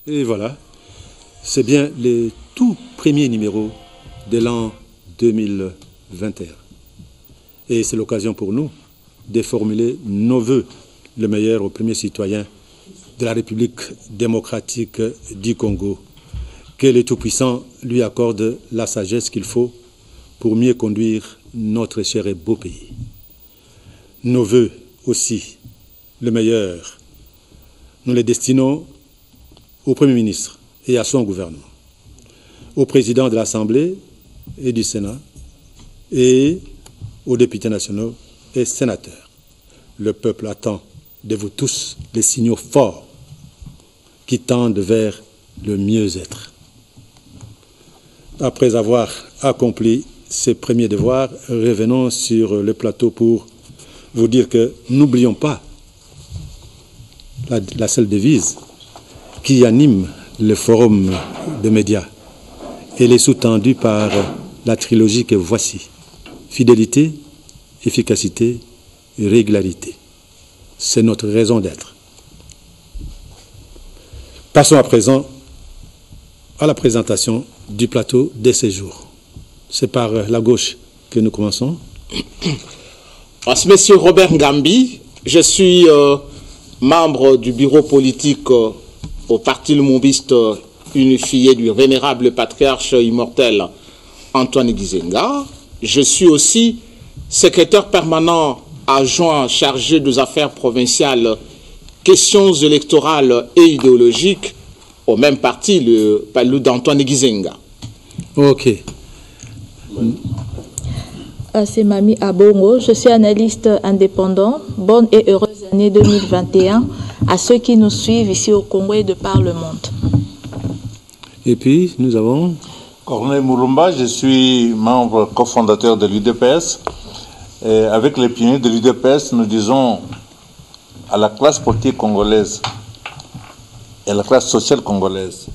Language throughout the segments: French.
Et voilà, c'est bien les tout premiers numéros de l'an 2021. Et c'est l'occasion pour nous de formuler nos vœux, le meilleur aux premiers citoyens de la République démocratique du Congo. Que le Tout-Puissant lui accorde la sagesse qu'il faut pour mieux conduire notre cher et beau pays. Nos vœux aussi, le meilleur, nous les destinons au Premier ministre et à son gouvernement, au président de l'Assemblée et du Sénat et aux députés nationaux et sénateurs. Le peuple attend de vous tous des signaux forts qui tendent vers le mieux-être. Après avoir accompli ces premiers devoirs, revenons sur le plateau pour vous dire que n'oublions pas la seule devise qui anime le forum de médias. Elle est sous-tendue par la trilogie que voici. Fidélité, efficacité et régularité. C'est notre raison d'être. Passons à présent à la présentation du plateau des séjours. C'est par la gauche que nous commençons. Monsieur Robert Ngambi, je suis membre du bureau politique au Parti Lumumbiste unifié du vénérable patriarche immortel Antoine Gizenga. Je suis aussi secrétaire permanent adjoint chargé des affaires provinciales, questions électorales et idéologiques au même parti, le palud d'Antoine Gizenga. Ok. C'est Mami Abongo, je suis analyste indépendant. Bonne et heureuse année 2021 à ceux qui nous suivent ici au Congo et de par le monde. Et puis, nous avons... Corneille Moulumba, je suis membre cofondateur de l'UDPS. Avec les pionniers de l'UDPS, nous disons à la classe politique congolaise et à la classe sociale congolaise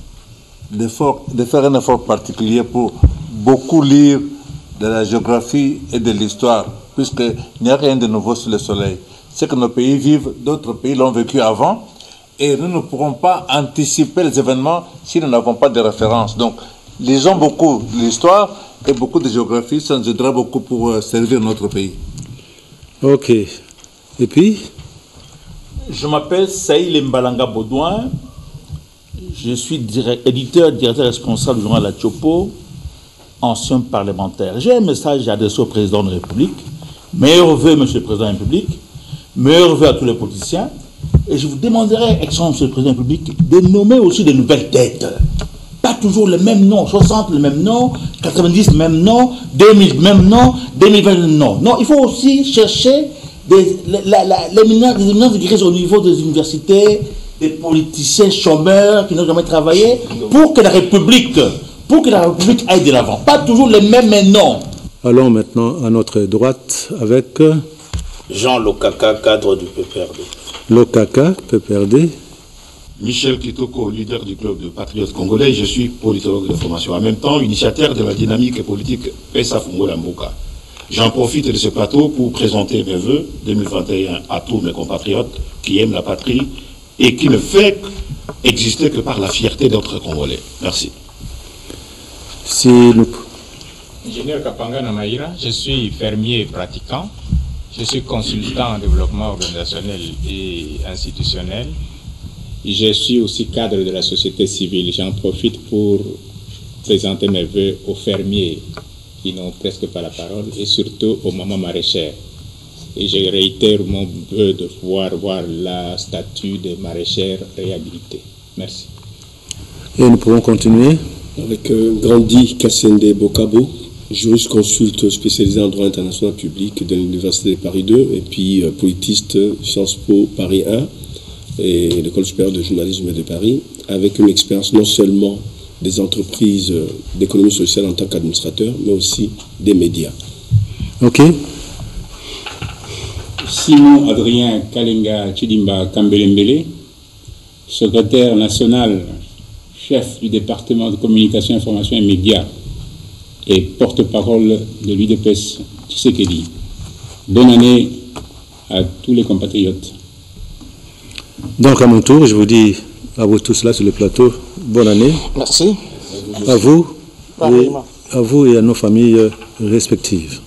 de faire un effort particulier pour beaucoup lire de la géographie et de l'histoire, puisqu'il n'y a rien de nouveau sous le soleil. Ce que nos pays vivent, d'autres pays l'ont vécu avant, et nous ne pourrons pas anticiper les événements si nous n'avons pas de référence. Donc, lisons beaucoup l'histoire et beaucoup de géographie, ça nous aidera beaucoup pour servir notre pays. Ok. Et puis? Je m'appelle Saïl Mbalanga Baudouin. Je suis directeur responsable du journal La Tchopo, ancien parlementaire. J'ai un message adressé au président de la République. Meilleurs vœux, monsieur le président de la République. Meilleurs vœux à tous les politiciens. Et je vous demanderai, excellent monsieur le président de la République, de nommer aussi de nouvelles têtes. Pas toujours le même nom, 60 le même nom, 90 le même nom, 2000 le même nom, 2020 le même nom. Non, il faut aussi chercher des éminences de au niveau des universités, des politiciens chômeurs qui n'ont jamais travaillé, pour que la République aille de l'avant. Pas toujours les mêmes noms. Allons maintenant à notre droite avec... Jean Lokaka, cadre du PPRD. Lokaka, PPRD. Michel Kitoko, leader du club de patriotes congolais, je suis politologue de formation. En même temps, initiateur de la dynamique politique PESA Fungola Mboka. J'en profite de ce plateau pour présenter mes vœux 2021 à tous mes compatriotes qui aiment la patrie et qui ne fait exister que par la fierté d'être Congolais. Merci. Ingénieur Kapanga Namaïra, je suis fermier pratiquant. Je suis consultant en développement organisationnel et institutionnel. Je suis aussi cadre de la société civile. J'en profite pour présenter mes vœux aux fermiers qui n'ont presque pas la parole et surtout aux mamans maraîchères. Et je réitère mon vœu de pouvoir voir la statue de maraîchère réhabilitée. Merci. Et nous pouvons continuer avec Grandi Kassende Bokabo, jurisconsulte spécialisé en droit international public de l'Université de Paris 2 et puis politiste Sciences Po Paris 1 et l'École supérieure de journalisme de Paris, avec une expérience non seulement des entreprises d'économie sociale en tant qu'administrateur, mais aussi des médias. Ok. Simon Adrien Kalenga Chidimba Kambelembele, secrétaire national, chef du département de communication, information et médias et porte-parole de l'UDPS Tshisekedi. Bonne année à tous les compatriotes. Donc à mon tour, je vous dis à vous tous là sur le plateau, bonne année. Merci. À vous et à nos familles respectives.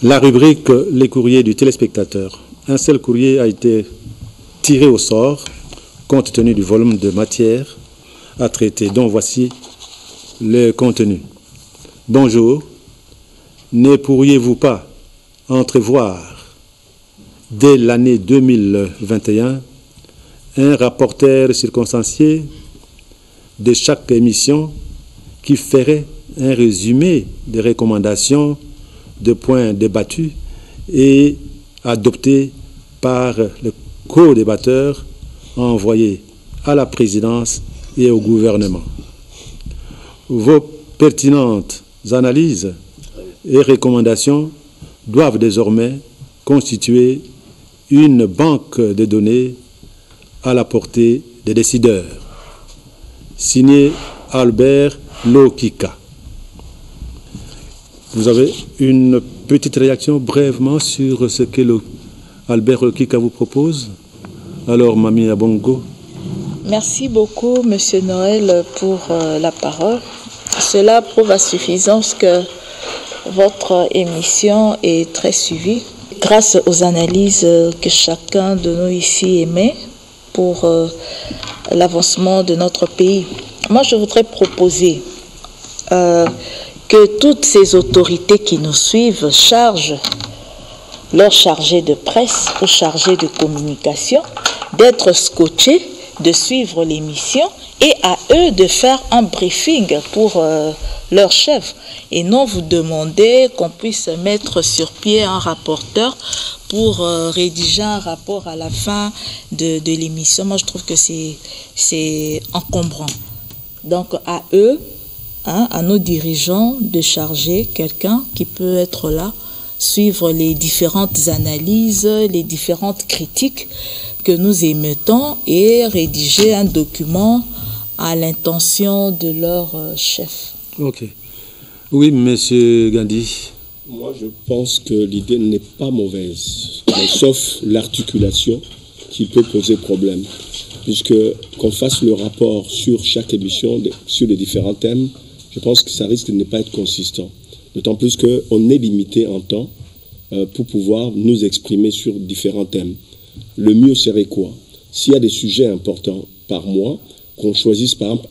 La rubrique Les courriers du téléspectateur. Un seul courrier a été tiré au sort compte tenu du volume de matière à traiter, dont voici le contenu. Bonjour, ne pourriez-vous pas entrevoir dès l'année 2021 un rapporteur circonstancié de chaque émission qui ferait un résumé des recommandations, de points débattus et adoptés par le co-débatteur envoyé à la présidence et au gouvernement. Vos pertinentes analyses et recommandations doivent désormais constituer une banque de données à la portée des décideurs. Signé Albert Lokika. Vous avez une petite réaction brièvement sur ce que Albert Lokika vous propose? Alors, Mamie Abongo. Merci beaucoup, Monsieur Noël, pour la parole. Cela prouve à suffisance que votre émission est très suivie grâce aux analyses que chacun de nous ici émet pour l'avancement de notre pays. Moi, je voudrais proposer que toutes ces autorités qui nous suivent chargent leurs chargés de presse ou chargés de communication d'être scotchés, de suivre l'émission et à eux de faire un briefing pour leur chef et non vous demander qu'on puisse mettre sur pied un rapporteur pour rédiger un rapport à la fin de l'émission. Moi, je trouve que c'est encombrant. Donc, à eux, à nos dirigeants, de charger quelqu'un qui peut être là, suivre les différentes analyses, les différentes critiques que nous émettons et rédiger un document à l'intention de leur chef. Ok. Oui, Monsieur Gandhi. Moi, je pense que l'idée n'est pas mauvaise, mais sauf l'articulation qui peut poser problème. Puisque qu'on fasse le rapport sur chaque émission, sur les différents thèmes, je pense que ça risque de ne pas être consistant. D'autant plus qu'on est limité en temps pour pouvoir nous exprimer sur différents thèmes. Le mieux serait quoi? S'il y a des sujets importants par mois, qu'on choisisse par exemple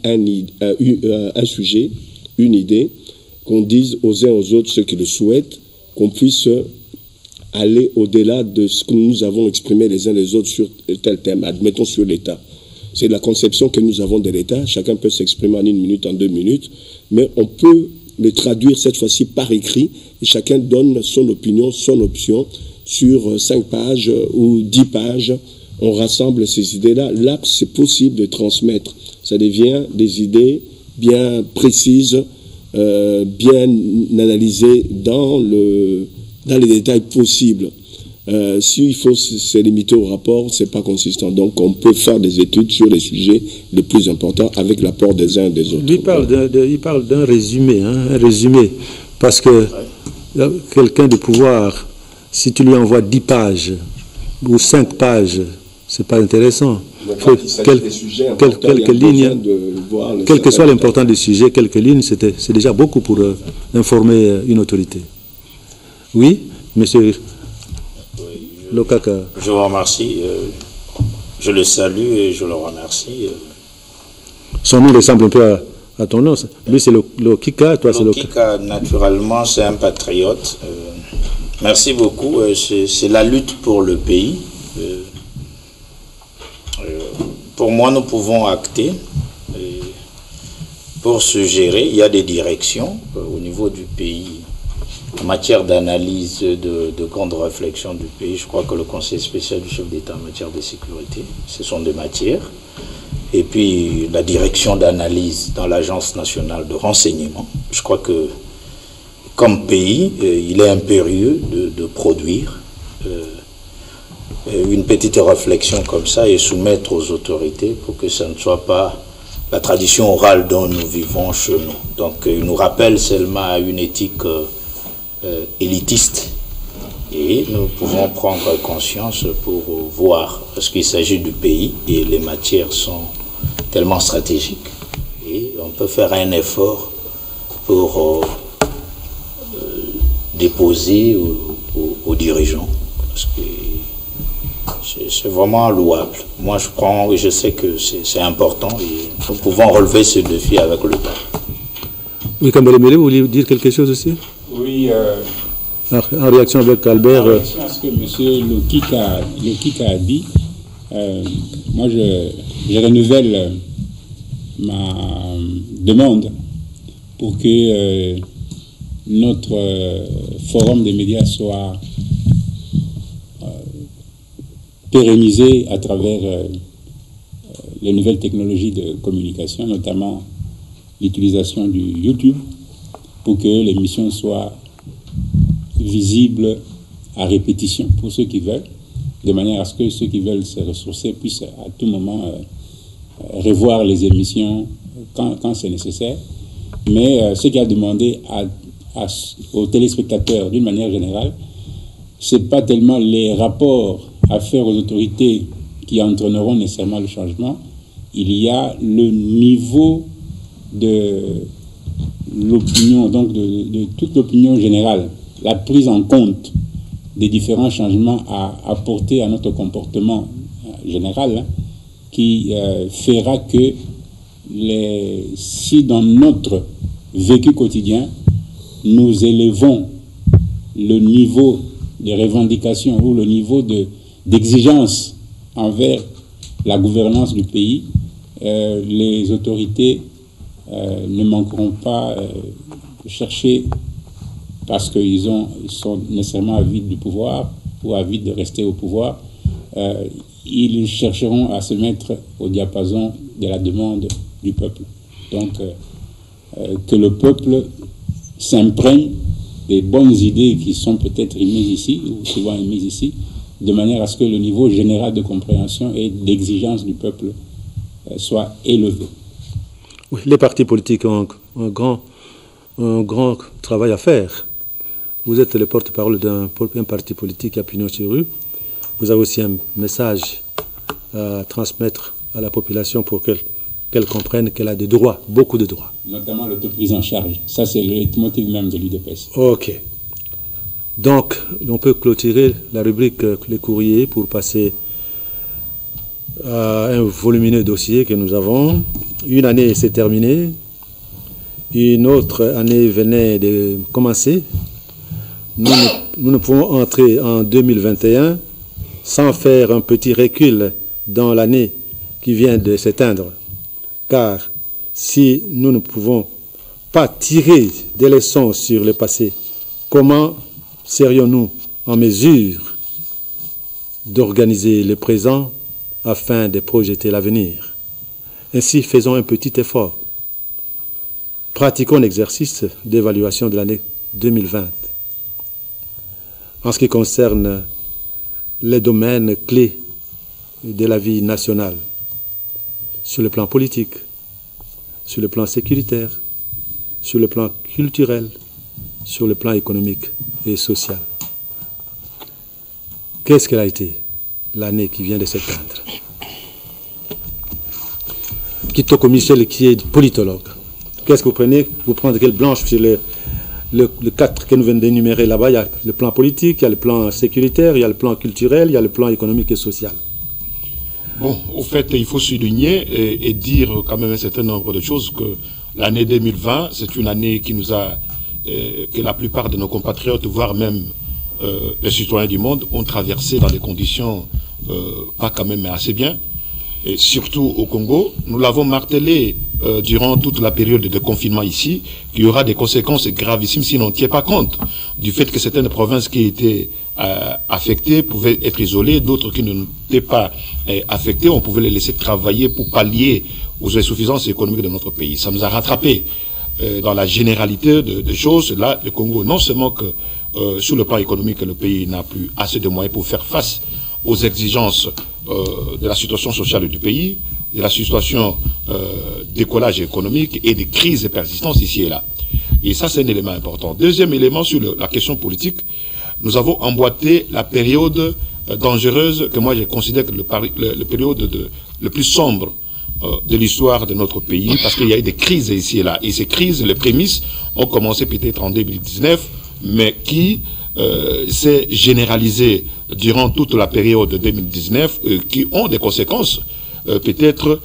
un sujet, une idée, qu'on dise aux uns aux autres ceux qui le souhaitent, qu'on puisse aller au-delà de ce que nous avons exprimé les uns les autres sur tel thème, admettons sur l'État. C'est la conception que nous avons de l'État, chacun peut s'exprimer en 1 minute, en 2 minutes, mais on peut le traduire cette fois-ci par écrit et chacun donne son opinion, son option sur 5 pages ou 10 pages. On rassemble ces idées-là. Là, c'est possible de transmettre. Ça devient des idées bien précises, bien analysées dans les détails possibles. S'il faut se limiter au rapport, c'est pas consistant. Donc, on peut faire des études sur les sujets les plus importants avec l'apport des uns et des autres. Il parle d'un résumé, un résumé. Parce que quelqu'un de pouvoir, si tu lui envoies 10 pages ou 5 pages, c'est pas intéressant. Quelques lignes, quel que soit l'importance du sujet, quelques lignes, c'est déjà beaucoup pour informer une autorité. Oui, monsieur Lokaka. Je vous remercie. Je le salue et je le remercie. Son nom ressemble un peu à ton nom. Lui, c'est Lokika, toi, c'est Lokika. Naturellement, c'est un patriote. Merci beaucoup. C'est la lutte pour le pays. Pour moi, nous pouvons acter. Pour se gérer, il y a des directions au niveau du pays. En matière d'analyse, de grande réflexion du pays, je crois que le Conseil spécial du chef d'État en matière de sécurité, ce sont des matières. Et puis la direction d'analyse dans l'Agence nationale de renseignement. Je crois que comme pays, il est impérieux de produire une petite réflexion comme ça et soumettre aux autorités pour que ça ne soit pas la tradition orale dont nous vivons chez nous. Donc il nous rappelle seulement à une éthique élitiste Et nous pouvons prendre conscience pour voir, parce qu'il s'agit du pays et les matières sont tellement stratégiques. Et on peut faire un effort pour déposer aux dirigeants, parce que c'est vraiment louable. Moi, je sais que c'est important et nous pouvons relever ce défi avec le temps. Oui, Kambele, vous voulez dire quelque chose aussi? Oui. En réaction avec Albert. En réaction à ce que M. Lokika a dit, moi, je renouvelle ma demande pour que notre forum des médias soit pérennisé à travers les nouvelles technologies de communication, notamment l'utilisation du YouTube, pour que l'émission soit visible à répétition pour ceux qui veulent, de manière à ce que ceux qui veulent se ressourcer puissent à tout moment revoir les émissions quand c'est nécessaire. Mais ce qui a demandé aux téléspectateurs d'une manière générale, c'est pas tellement les rapports à faire aux autorités qui entraîneront nécessairement le changement, il y a le niveau de l'opinion, donc de toute l'opinion générale, la prise en compte des différents changements à apporter à notre comportement général, qui fera que si dans notre vécu quotidien, nous élevons le niveau des revendications ou le niveau d'exigence envers la gouvernance du pays, les autorités ne manqueront pas de chercher, parce qu'ils sont nécessairement avides du pouvoir ou avides de rester au pouvoir, ils chercheront à se mettre au diapason de la demande du peuple. Donc, que le peuple s'imprègne des bonnes idées qui sont peut-être émises ici, ou souvent émises ici, de manière à ce que le niveau général de compréhension et d'exigence du peuple soit élevé. Oui, les partis politiques ont un grand travail à faire. Vous êtes le porte-parole d'un parti politique à pignon sur rue. Vous avez aussi un message à transmettre à la population pour qu'elle comprenne qu'elle a des droits, beaucoup de droits. Notamment l'autoprise en charge. Ça, c'est le leitmotiv même de l'UDPS. OK. Donc, on peut clôturer la rubrique les courriers pour passer à un volumineux dossier que nous avons. Une année s'est terminée. Une autre année venait de commencer. Nous ne pouvons entrer en 2021 sans faire un petit recul dans l'année qui vient de s'éteindre. Car si nous ne pouvons pas tirer des leçons sur le passé, comment serions-nous en mesure d'organiser le présent afin de projeter l'avenir? Ainsi, faisons un petit effort. Pratiquons l'exercice d'évaluation de l'année 2020. En ce qui concerne les domaines clés de la vie nationale, sur le plan politique, sur le plan sécuritaire, sur le plan culturel, sur le plan économique et social. Qu'est-ce qu'elle a été l'année qui vient de s'éteindre? Kitoko Michel, qui est politologue, qu'est-ce que vous prenez? Vous prenez quelle blanche sur le 4 que nous venons d'énumérer là-bas? Il y a le plan politique, il y a le plan sécuritaire, il y a le plan culturel, il y a le plan économique et social. Bon, au fait, il faut souligner et dire quand même un certain nombre de choses, que l'année 2020, c'est une année qui nous a, que la plupart de nos compatriotes, voire même les citoyens du monde, ont traversé dans des conditions pas quand même assez bien. Et surtout au Congo, nous l'avons martelé durant toute la période de confinement ici, qu'il y aura des conséquences gravissimes si l'on ne tient pas compte du fait que certaines provinces qui étaient affectées pouvaient être isolées, d'autres qui n'étaient pas affectées, on pouvait les laisser travailler pour pallier aux insuffisances économiques de notre pays. Ça nous a rattrapés dans la généralité de choses. Là, le Congo, non seulement que sur le plan économique, le pays n'a plus assez de moyens pour faire face aux exigences de la situation sociale du pays, de la situation d'écolage économique et des crises et persistances ici et là. Et ça, c'est un élément important. Deuxième élément sur la question politique, nous avons emboîté la période dangereuse que moi je considère que le période le plus sombre de l'histoire de notre pays, parce qu'il y a eu des crises ici et là. Et ces crises, les prémices, ont commencé peut-être en 2019, mais qui s'est généralisée durant toute la période de 2019, qui ont des conséquences peut-être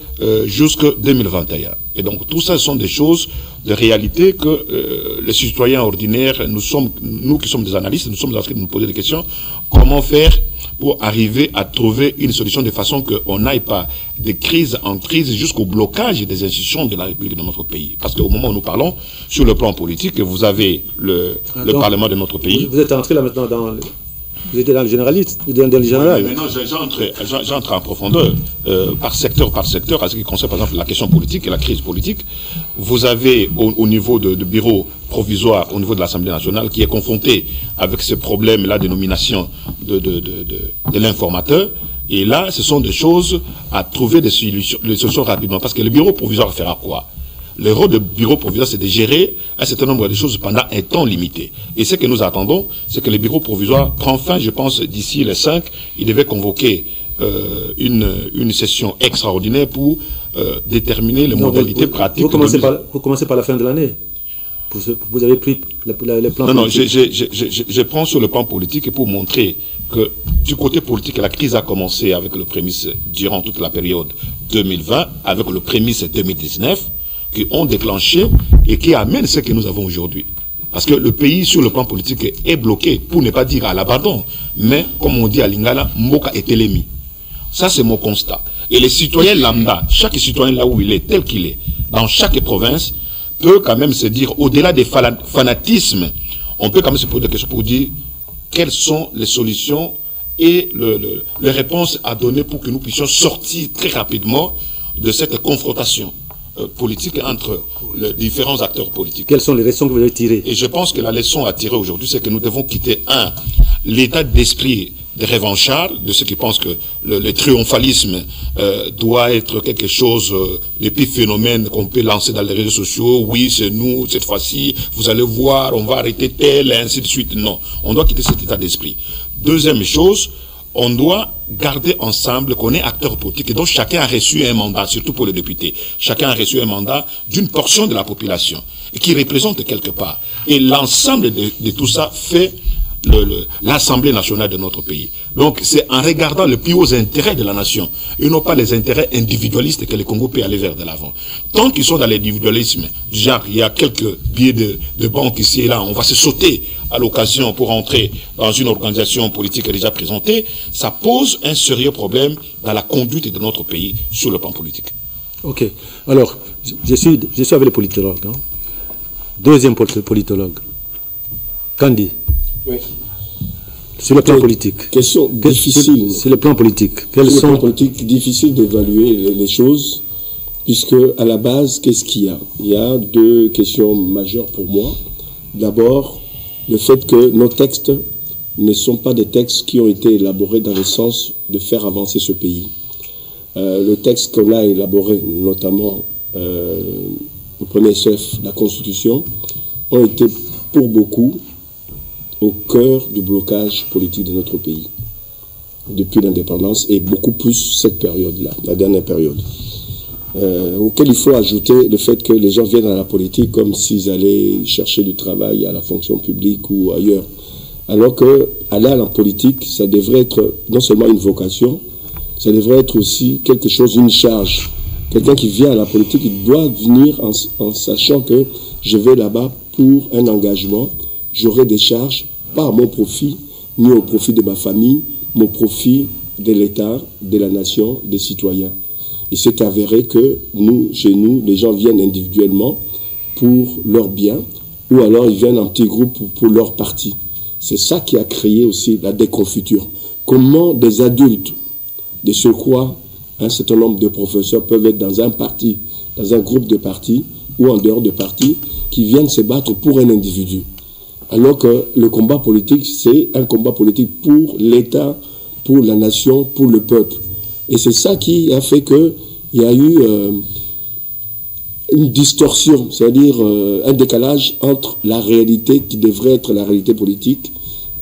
jusqu'en 2021. Et donc tout ça, ce sont des choses de réalité que les citoyens ordinaires, nous qui sommes des analystes, nous sommes en train de nous poser des questions. Comment faire pour arriver à trouver une solution de façon qu'on n'aille pas de crise en crise jusqu'au blocage des institutions de la République de notre pays. Parce qu'au moment où nous parlons, sur le plan politique, vous avez le Parlement de notre pays. Vous êtes entré là maintenant dans... Vous étiez dans le généraliste, dans le général. Oui, maintenant, j'entre en profondeur, par secteur, à ce qui concerne par exemple la question politique et la crise politique. Vous avez au niveau de bureau provisoire, au niveau de l'Assemblée nationale, qui est confronté avec ce problème-là de nomination de l'informateur. Et là, ce sont des choses à trouver des solutions rapidement. Parce que le bureau provisoire fera quoi? Le rôle du bureau provisoire, c'est de gérer un certain nombre de choses pendant un temps limité. Et ce que nous attendons, c'est que le bureau provisoire prend fin, je pense, d'ici le 5, il devait convoquer une session extraordinaire pour déterminer les modalités pratiques. Vous commencez par la fin de l'année. Vous avez pris les plans politiques. Je prends sur le plan politique pour montrer que du côté politique, la crise a commencé avec le prémisse durant toute la période 2020, avec le prémisse 2019, qui ont déclenché et qui amènent ce que nous avons aujourd'hui. Parce que le pays, sur le plan politique, est bloqué, pour ne pas dire à l'abandon. Mais, comme on dit à Lingala, Mboka est l'ennemi. Ça, c'est mon constat. Et les citoyens lambda, chaque citoyen là où il est, tel qu'il est, dans chaque province, peut quand même se dire, au-delà des fanatismes, on peut quand même se poser des questions pour dire quelles sont les solutions et les réponses à donner pour que nous puissions sortir très rapidement de cette confrontation politique entre les différents acteurs politiques. Quelles sont les leçons que vous avez tirées? Et je pense que la leçon à tirer aujourd'hui, c'est que nous devons quitter, l'état d'esprit des revanchards, de ceux qui pensent que le triomphalisme doit être quelque chose d'épiphénomène qu'on peut lancer dans les réseaux sociaux. Oui, c'est nous, cette fois-ci, vous allez voir, on va arrêter tel, et ainsi de suite. Non, on doit quitter cet état d'esprit. Deuxième chose, on doit garder ensemble qu'on est acteur politique et donc chacun a reçu un mandat, surtout pour les députés. Chacun a reçu un mandat d'une portion de la population et qui représente quelque part. Et l'ensemble de tout ça fait l'Assemblée nationale de notre pays. Donc c'est en regardant le plus haut intérêt de la nation et non pas les intérêts individualistes que le Congo peut aller vers de l'avant. Tant qu'ils sont dans l'individualisme, genre il y a quelques billets de banque ici et là, on va se sauter à l'occasion pour entrer dans une organisation politique déjà présentée, ça pose un sérieux problème dans la conduite de notre pays sur le plan politique. Ok. Alors, je suis avec les politologues. Hein. Deuxième politologue. Kandi. Oui. Sur le plan politique. Question difficile. Sur le plan politique. Sur le plan politique, difficile d'évaluer les choses, puisque à la base, qu'est-ce qu'il y a? Il y a deux questions majeures pour moi. D'abord, le fait que nos textes ne sont pas des textes qui ont été élaborés dans le sens de faire avancer ce pays. Le texte qu'on a élaboré, notamment le premier chef, la Constitution, ont été pour beaucoup au cœur du blocage politique de notre pays depuis l'indépendance et beaucoup plus cette période-là, la dernière période. Auquel il faut ajouter le fait que les gens viennent à la politique comme s'ils allaient chercher du travail à la fonction publique ou ailleurs. Alors que aller à la politique, ça devrait être non seulement une vocation, ça devrait être aussi quelque chose, une charge. Quelqu'un qui vient à la politique, il doit venir en sachant que je vais là-bas pour un engagement, j'aurai des charges, pas à mon profit, ni au profit de ma famille, mais au profit de l'État, de la nation, des citoyens. Il s'est avéré que nous, chez nous, les gens viennent individuellement pour leur bien, ou alors ils viennent en petits groupes pour leur parti. C'est ça qui a créé aussi la déconfiture. Comment des adultes, de surcroît, un certain nombre de professeurs peuvent être dans un parti, dans un groupe de partis, ou en dehors de partis, qui viennent se battre pour un individu. Alors que le combat politique, c'est un combat politique pour l'État, pour la nation, pour le peuple. Et c'est ça qui a fait qu'il y a eu une distorsion, c'est-à-dire un décalage entre la réalité qui devrait être la réalité politique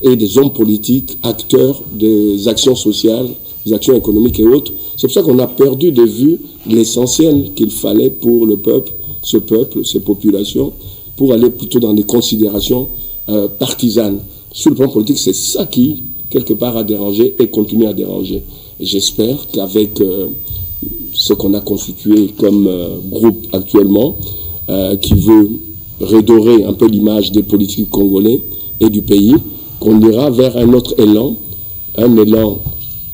et des hommes politiques, acteurs des actions sociales, des actions économiques et autres. C'est pour ça qu'on a perdu de vue l'essentiel qu'il fallait pour le peuple, ces populations, pour aller plutôt dans des considérations partisanes. Sur le plan politique, c'est ça qui, quelque part, a dérangé et continue à déranger. J'espère qu'avec ce qu'on a constitué comme groupe actuellement, qui veut redorer un peu l'image des politiques congolais et du pays, qu'on ira vers un autre élan, un élan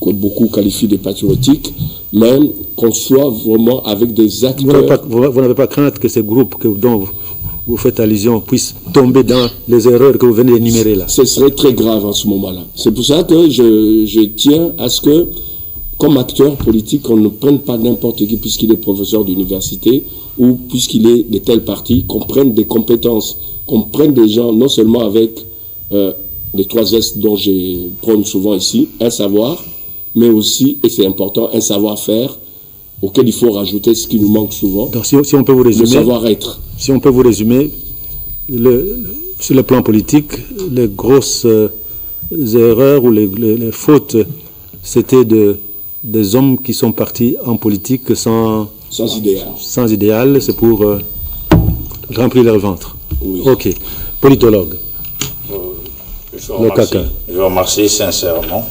que beaucoup qualifient de patriotique, même qu'on soit vraiment avec des acteurs... Vous n'avez pas crainte que ces groupes dont vous faites allusion puissent tomber dans les erreurs que vous venez d'énumérer là? Ce serait très grave en ce moment-là. C'est pour ça que je tiens à ce que, comme acteur politique, on ne prenne pas n'importe qui puisqu'il est professeur d'université ou puisqu'il est de tel parti, qu'on prenne des compétences, qu'on prenne des gens non seulement avec les 3 S dont je prône souvent ici, un savoir, mais aussi, et c'est important, un savoir-faire auquel il faut rajouter ce qui nous manque souvent. Donc si on peut vous résumer, le savoir-être. Si on peut vous résumer, sur le plan politique, les grosses erreurs ou les fautes, c'était des hommes qui sont partis en politique sans idéal. Sans idéal, c'est pour remplir leur ventre. Oui. Ok. Politologue. Je vous remercie sincèrement.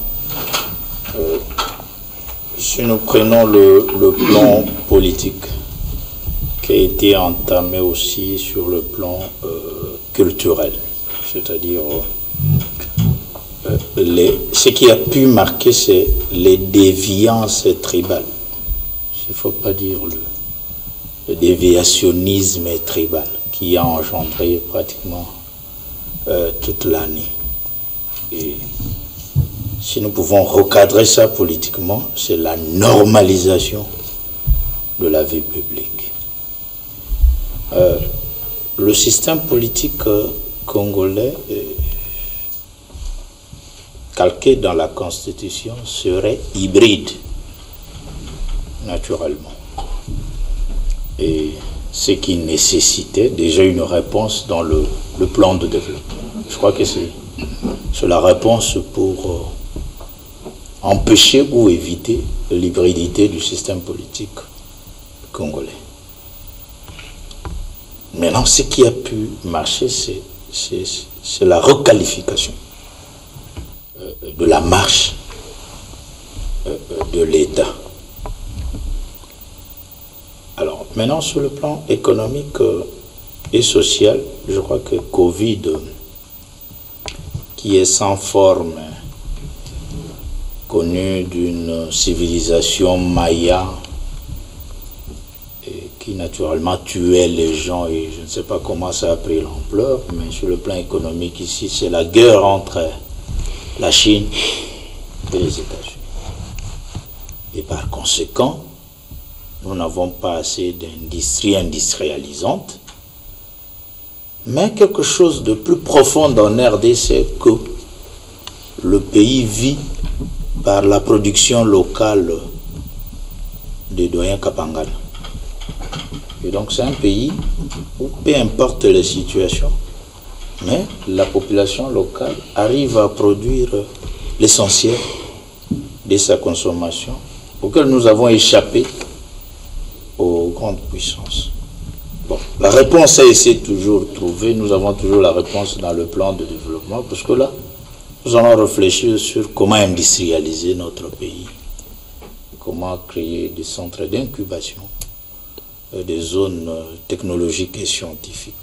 Si nous prenons le plan politique qui a été entamé aussi sur le plan culturel, c'est-à-dire ce qui a pu marquer, c'est les déviances tribales. Il ne faut pas dire le déviationnisme tribal qui a engendré pratiquement toute l'année. Et si nous pouvons recadrer ça politiquement, c'est la normalisation de la vie publique. Le système politique congolais, calqué dans la Constitution, serait hybride, naturellement. Et ce qui nécessitait déjà une réponse dans le plan de développement. Je crois que c'est la réponse pour empêcher ou éviter l'hybridité du système politique congolais. Maintenant, ce qui a pu marcher, c'est la requalification de la marche de l'État. Alors, maintenant, sur le plan économique et social, je crois que Covid, qui est sans forme, connu d'une civilisation maya, et qui naturellement tuait les gens, et je ne sais pas comment ça a pris l'ampleur, mais sur le plan économique ici, c'est la guerre entre la Chine et les États-Unis. Et par conséquent, nous n'avons pas assez d'industrie industrialisante, mais quelque chose de plus profond en RD, c'est que le pays vit par la production locale de doyen Kapangana. Et donc c'est un pays où, peu importe les situations, mais la population locale arrive à produire l'essentiel de sa consommation, auquel nous avons échappé aux grandes puissances. Bon, la réponse a essayé de toujours trouver, nous avons toujours la réponse dans le plan de développement, parce que là, nous allons réfléchir sur comment industrialiser notre pays, comment créer des centres d'incubation, des zones technologiques et scientifiques.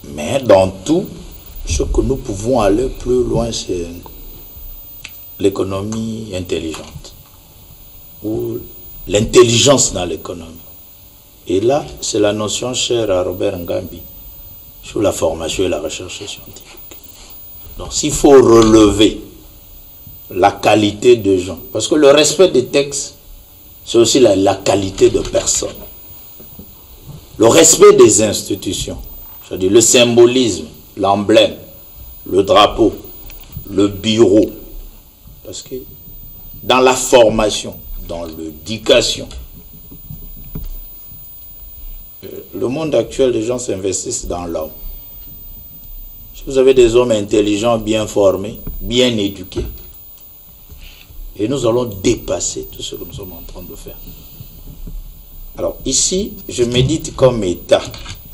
Mais dans tout, ce que nous pouvons aller plus loin, c'est l'économie intelligente, ou l'intelligence dans l'économie. Et là, c'est la notion chère à Robert Ngambi sur la formation et la recherche scientifique. Donc, s'il faut relever la qualité de gens, parce que le respect des textes, c'est aussi la qualité de personnes. Le respect des institutions, c'est-à-dire le symbolisme, l'emblème, le drapeau, le bureau. Parce que dans la formation, dans l'éducation, le monde actuel, les gens s'investissent dans l'homme. vous avez des hommes intelligents, bien formés, bien éduqués, et nous allons dépasser tout ce que nous sommes en train de faire. Alors ici, je médite comme État,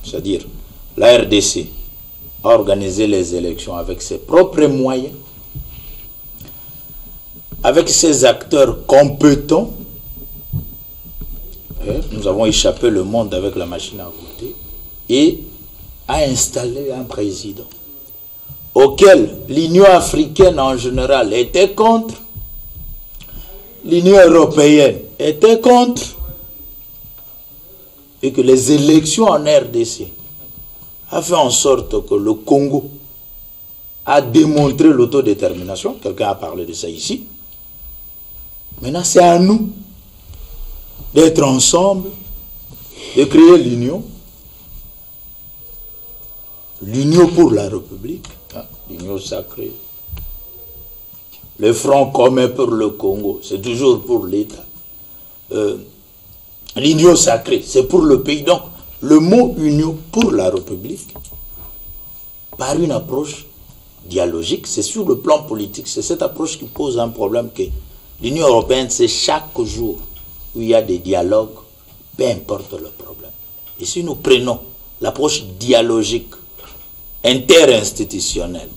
c'est-à-dire la RDC, a organisé les élections avec ses propres moyens, avec ses acteurs compétents. Nous avons échappé le monde avec la machine à voter et a installé un président auquel l'Union africaine en général était contre, l'Union européenne était contre, et que les élections en RDC a fait en sorte que le Congo a démontré l'autodétermination. Quelqu'un a parlé de ça ici. Maintenant, c'est à nous d'être ensemble, de créer l'union. L'union pour la République, hein, l'union sacrée. Le front commun pour le Congo, c'est toujours pour l'État. L'union sacrée, c'est pour le pays. Donc, le mot union pour la République, par une approche dialogique, c'est sur le plan politique, c'est cette approche qui pose un problème que l'Union européenne, c'est chaque jour où il y a des dialogues, peu importe le problème. Et si nous prenons l'approche dialogique, interinstitutionnelle,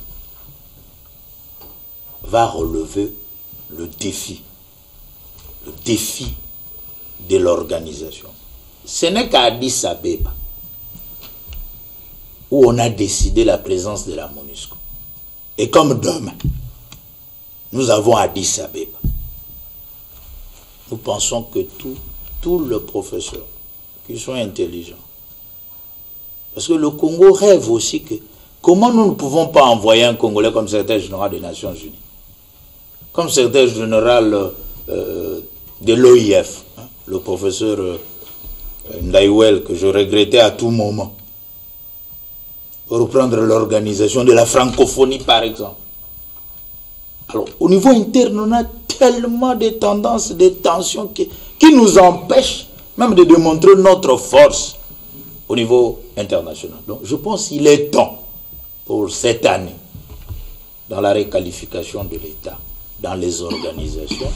va relever le défi de l'organisation. Ce n'est qu'à Addis Abeba où on a décidé la présence de la MONUSCO. Et comme demain, nous avons Addis Abeba. Nous pensons que tous les professeurs qui sont intelligents, parce que le Congo rêve aussi que comment nous ne pouvons pas envoyer un Congolais comme secrétaire général des Nations Unies, comme secrétaire général de l'OIF, hein, le professeur Ndaïwel, que je regrettais à tout moment, pour reprendre l'organisation de la francophonie par exemple. Alors, au niveau interne, on a tellement de tendances, de tensions qui nous empêchent même de démontrer notre force au niveau international. Donc, je pense qu'il est temps pour cette année, dans la requalification de l'État, dans les organisations,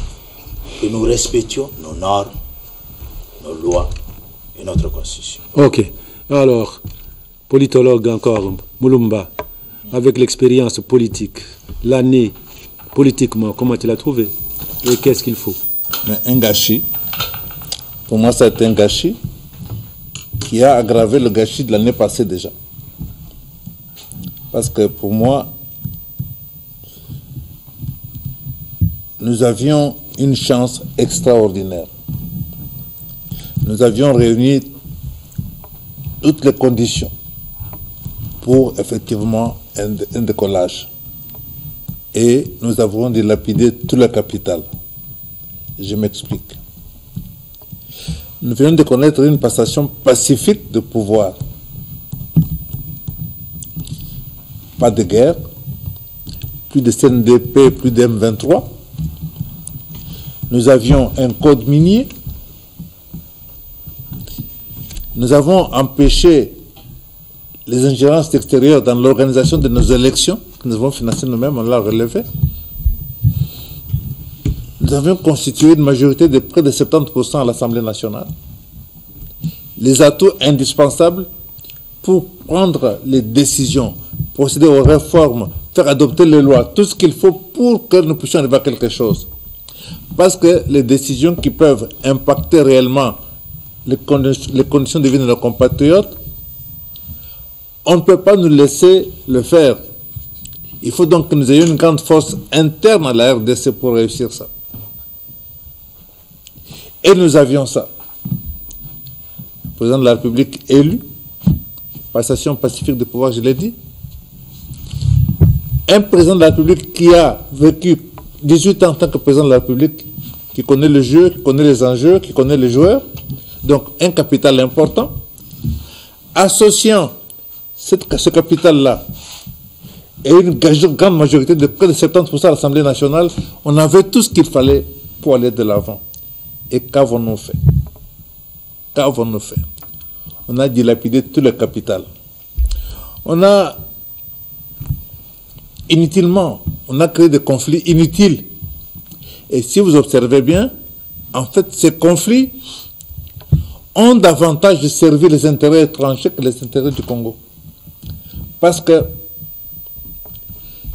que nous respections nos normes, nos lois et notre constitution. Ok. Alors, politologue encore, Mulumba, avec l'expérience politique, l'année politiquement, comment tu l'as trouvé? Et qu'est-ce qu'il faut? Un gâchis. Pour moi, c'est un gâchis qui a aggravé le gâchis de l'année passée déjà. Parce que pour moi, nous avions une chance extraordinaire. Nous avions réuni toutes les conditions pour effectivement un décollage. Et nous avons dilapidé tout le capital. Je m'explique. Nous venons de connaître une passation pacifique de pouvoir. Pas de guerre, plus de CNDP, plus de M23. Nous avions un code minier. Nous avons empêché les ingérences extérieures dans l'organisation de nos élections, que nous avons financées nous-mêmes, on l'a relevé. Nous avions constitué une majorité de près de 70% à l'Assemblée nationale. Les atouts indispensables pour prendre les décisions, procéder aux réformes, faire adopter les lois, tout ce qu'il faut pour que nous puissions arriver à quelque chose. Parce que les décisions qui peuvent impacter réellement les conditions de vie de nos compatriotes, on ne peut pas nous laisser le faire. Il faut donc que nous ayons une grande force interne à la RDC pour réussir ça. Et nous avions ça. Le président de la République élu, passation pacifique de pouvoir, je l'ai dit. Un président de la République qui a vécu 18 ans en tant que président de la République, qui connaît le jeu, qui connaît les enjeux, qui connaît les joueurs. Donc un capital important. Associant ce capital-là et une grande majorité de près de 70% à l'Assemblée nationale, on avait tout ce qu'il fallait pour aller de l'avant. Et qu'avons-nous fait? Qu'avons-nous fait? On a dilapidé tout le capital. On a inutilement. On a créé des conflits inutiles. Et si vous observez bien, en fait, ces conflits ont davantage de servir les intérêts étrangers que les intérêts du Congo. Parce que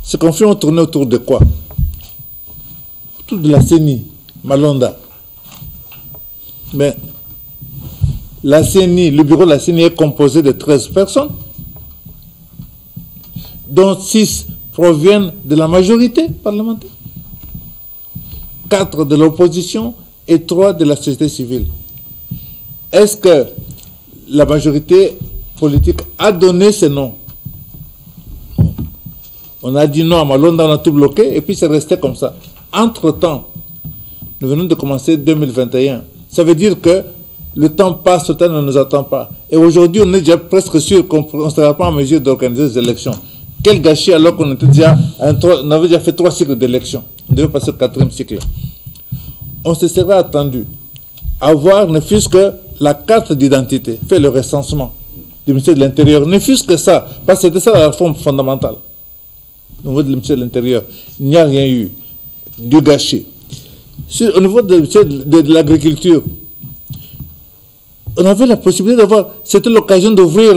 ces conflits ont tourné autour de quoi? Autour de la CENI, Malonda. Mais la CENI, le bureau de la CENI est composé de 13 personnes, dont 6 proviennent de la majorité parlementaire, 4 de l'opposition et 3 de la société civile. Est-ce que la majorité politique a donné ces noms? On a dit non à Malonda, on a tout bloqué, et puis c'est resté comme ça. Entre-temps, nous venons de commencer 2021. Ça veut dire que le temps passe, le temps ne nous attend pas. Et aujourd'hui, on est déjà presque sûr qu'on ne sera pas en mesure d'organiser des élections. Quel gâchis alors qu'on était déjà on avait déjà fait 3 cycles d'élections. On devait passer au 4e cycle. On se serait attendu à voir ne fût-ce que la carte d'identité, fait le recensement du ministère de l'Intérieur, ne fût-ce que ça, parce que c'était ça la réforme fondamentale. Au niveau du ministère de l'Intérieur, il n'y a rien eu. Du gâchis. Au niveau de l'agriculture, on avait la possibilité d'avoir, c'était l'occasion d'ouvrir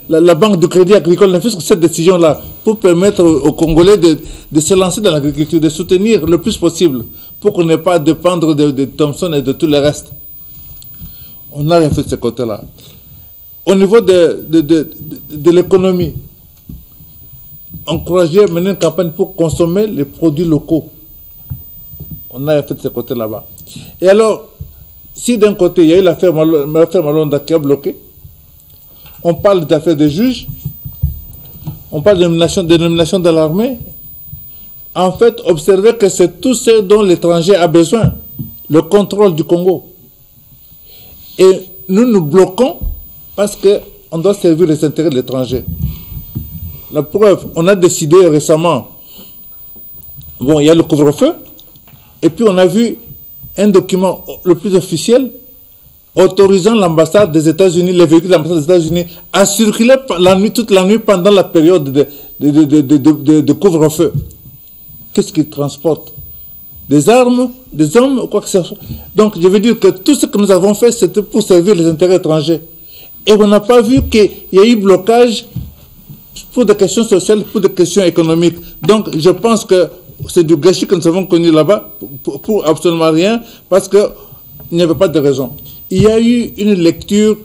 la banque de crédit agricole, ne fût-ce que cette décision-là, pour permettre aux Congolais de se lancer dans l'agriculture, de soutenir le plus possible, pour qu'on n'ait pas à dépendre de Thomson et de tout le reste. On n'a rien fait de ce côté-là. Au niveau de l'économie, encourager, mener une campagne pour consommer les produits locaux. On a fait de ce côté là-bas. Et alors, si d'un côté, il y a eu l'affaire Malonda qui a bloqué, on parle d'affaires de juges, on parle de nomination de l'armée, en fait, observez que c'est tout ce dont l'étranger a besoin, le contrôle du Congo. Et nous nous bloquons parce qu'on doit servir les intérêts de l'étranger. La preuve, on a décidé récemment, bon, il y a le couvre-feu, et puis on a vu un document le plus officiel autorisant l'ambassade des États-Unis, les véhicules de l'ambassade des États-Unis, à circuler toute la nuit pendant la période de couvre-feu. Qu'est-ce qu'ils transportent? Des armes, des hommes, ou quoi que ce soit. Donc, je veux dire que tout ce que nous avons fait, c'était pour servir les intérêts étrangers. Et on n'a pas vu qu'il y a eu blocage pour des questions sociales, pour des questions économiques. Donc, je pense que c'est du gâchis que nous avons connu là-bas pour absolument rien, parce qu'il n'y avait pas de raison. Il y a eu une lecture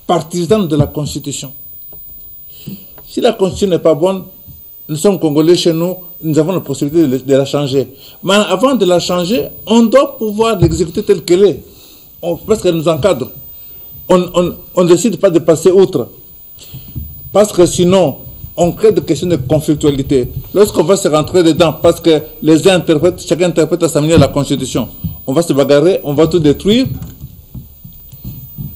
partisane de la Constitution. Si la Constitution n'est pas bonne, nous sommes Congolais chez nous, nous avons la possibilité de la changer. Mais avant de la changer, on doit pouvoir l'exécuter telle qu'elle est, parce qu'elle nous encadre. On ne décide pas de passer outre, parce que sinon, on crée des questions de conflictualité. Lorsqu'on va se rentrer dedans, parce que les uns interprètent, chacun interprète à sa manière la Constitution, on va se bagarrer, on va tout détruire.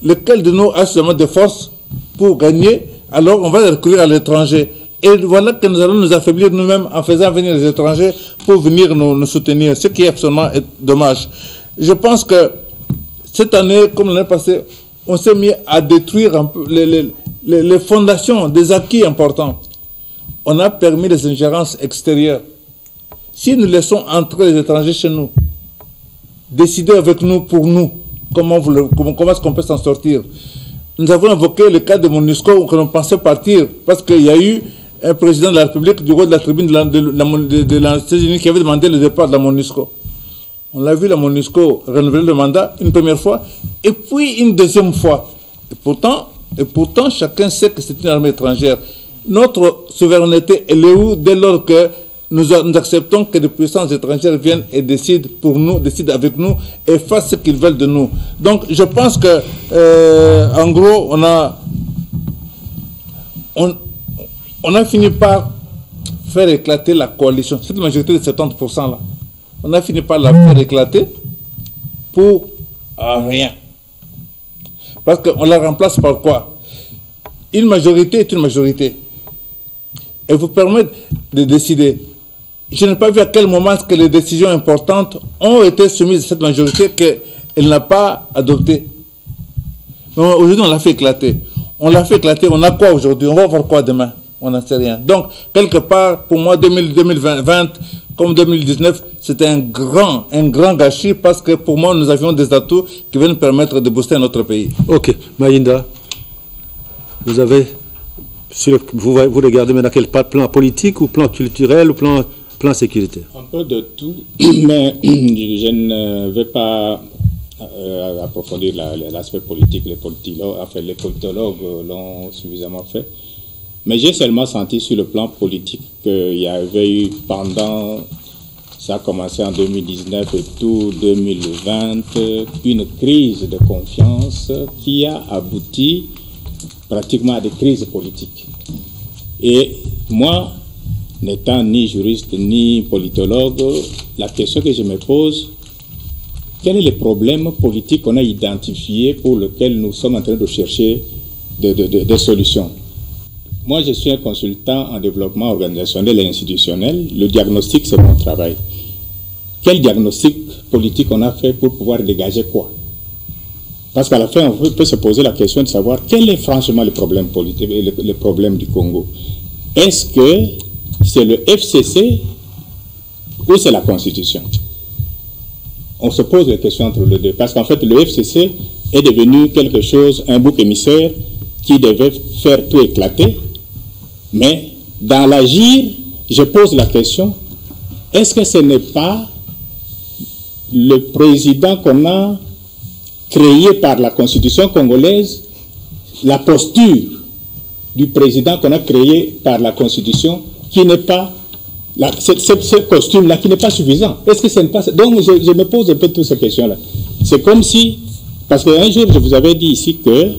Lequel de nous a suffisamment de force pour gagner, alors on va recourir à l'étranger. Et voilà que nous allons nous affaiblir nous-mêmes en faisant venir les étrangers pour venir nous soutenir, ce qui est absolument dommage. Je pense que cette année, comme l'année passée, on s'est mis à détruire un peu les fondations des acquis importants. On a permis les ingérences extérieures. Si nous laissons entrer les étrangers chez nous, décider avec nous, pour nous, comment est-ce qu'on peut s'en sortir. Nous avons évoqué le cas de MONUSCO, que l'on pensait partir, parce qu'il y a eu un président de la République, du roi de la tribune de les États-Unis, qui avait demandé le départ de la MONUSCO. On l'a vu, la MONUSCO renouveler le mandat une première fois, et puis une deuxième fois. Et pourtant, chacun sait que c'est une armée étrangère. Notre souveraineté, elle est où dès lors que nous acceptons que des puissances étrangères viennent et décident pour nous, décident avec nous et fassent ce qu'ils veulent de nous. Donc, je pense que, en gros, on a fini par faire éclater la coalition. Cette majorité de 70% là, on a fini par la faire éclater pour rien. Parce qu'on la remplace par quoi? Une majorité est une majorité. Elle vous permet de décider. Je n'ai pas vu à quel moment que les décisions importantes ont été soumises à cette majorité qu'elle n'a pas adoptées. Aujourd'hui, on l'a fait éclater. On l'a fait éclater. On a quoi aujourd'hui? On va voir quoi demain? On n'en sait rien. Donc, quelque part, pour moi, 2020 comme 2019, c'était un grand gâchis parce que pour moi, nous avions des atouts qui vont nous permettre de booster notre pays. Ok, Maïnda, vous avez, vous regardez maintenant quel plan politique ou plan culturel ou plan sécurité? Un peu de tout, mais je ne vais pas approfondir l'aspect politique. Les politologues l'ont suffisamment fait. Mais j'ai seulement senti sur le plan politique qu'il y avait eu pendant, ça a commencé en 2019 et tout 2020, une crise de confiance qui a abouti pratiquement à des crises politiques. Et moi, n'étant ni juriste ni politologue, la question que je me pose, quel est le problème politique qu'on a identifié pour lequel nous sommes en train de chercher des solutions? Moi, je suis un consultant en développement organisationnel et institutionnel. Le diagnostic, c'est mon travail. Quel diagnostic politique on a fait pour pouvoir dégager quoi? Parce qu'à la fin, on peut se poser la question de savoir quel est franchement le problème politique, le problème du Congo. Est-ce que c'est le FCC ou c'est la Constitution? On se pose la question entre les deux. Parce qu'en fait, le FCC est devenu quelque chose, un bouc émissaire qui devait faire tout éclater. Mais dans l'agir, je pose la question, est-ce que ce n'est pas le président qu'on a créé par la Constitution congolaise, la posture du président qu'on a créé par la Constitution qui n'est pas, ce costume-là qui n'est pas suffisant? Est-ce que ce n'est pas ça? Donc je me pose un peu toutes ces questions-là. C'est comme si, parce qu'un jour je vous avais dit ici que